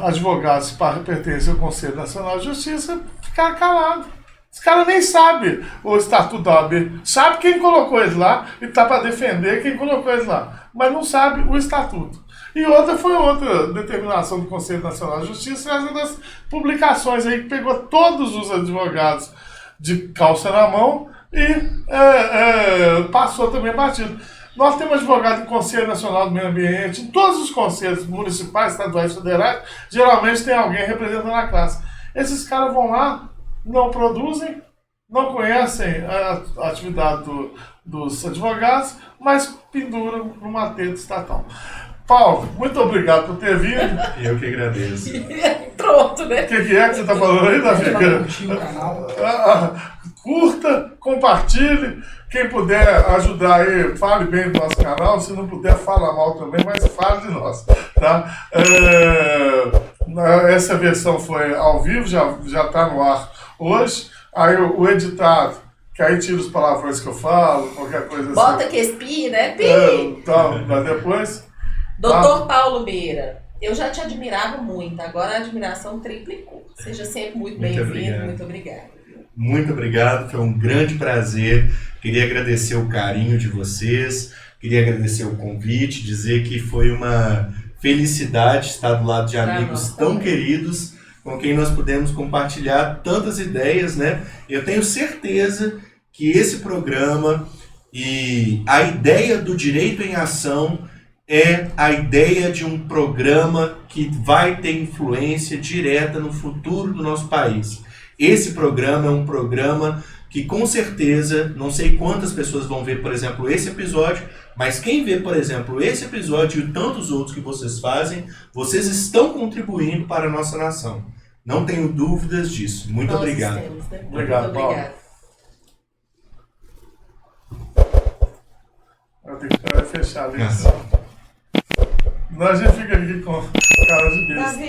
advogados que pertencem ao Conselho Nacional de Justiça ficaram calados. Os caras nem sabem o Estatuto da OAB. Sabe quem colocou eles lá e está para defender quem colocou eles lá. Mas não sabe o Estatuto. E outra determinação do Conselho Nacional de Justiça, essa das publicações aí que pegou todos os advogados de calça na mão e passou também batido. Nós temos advogado do Conselho Nacional do Meio Ambiente, em todos os conselhos municipais, estaduais e federais, geralmente tem alguém representando a classe. Esses caras vão lá, não produzem, não conhecem a atividade dos advogados, mas penduram numa teta estatal. Paulo, muito obrigado por ter vindo. Eu que agradeço. Pronto, né? O que é que você está falando aí, Davi? Curta, compartilhe, Quem puder ajudar aí, fale bem do nosso canal. Se não puder, fala mal também, mas fale de nós, tá? Essa versão foi ao vivo, já está no ar hoje. Aí o editado, que aí tira os palavrões que eu falo, qualquer coisa Bota assim. que esse né? Então, mas depois... Doutor Paulo Meira, eu já te admirava muito, agora a admiração triplicou. Seja sempre muito bem-vindo, muito obrigada. Muito obrigado, foi um grande prazer. Queria agradecer o carinho de vocês, queria agradecer o convite, dizer que foi uma felicidade estar do lado de amigos tão queridos, com quem nós pudemos compartilhar tantas ideias, né? Eu tenho certeza que esse programa e a ideia do Direito em Ação é a ideia de um programa que vai ter influência direta no futuro do nosso país. Esse programa é um programa que com certeza, não sei quantas pessoas vão ver, por exemplo, esse episódio, mas quem vê, por exemplo, esse episódio e tantos outros que vocês fazem, vocês estão contribuindo para a nossa nação. Não tenho dúvidas disso. Muito obrigado. Né? Obrigado, Paulo. Eu tenho que esperar fechar a ligação. Nós já fica aqui com cara de besta.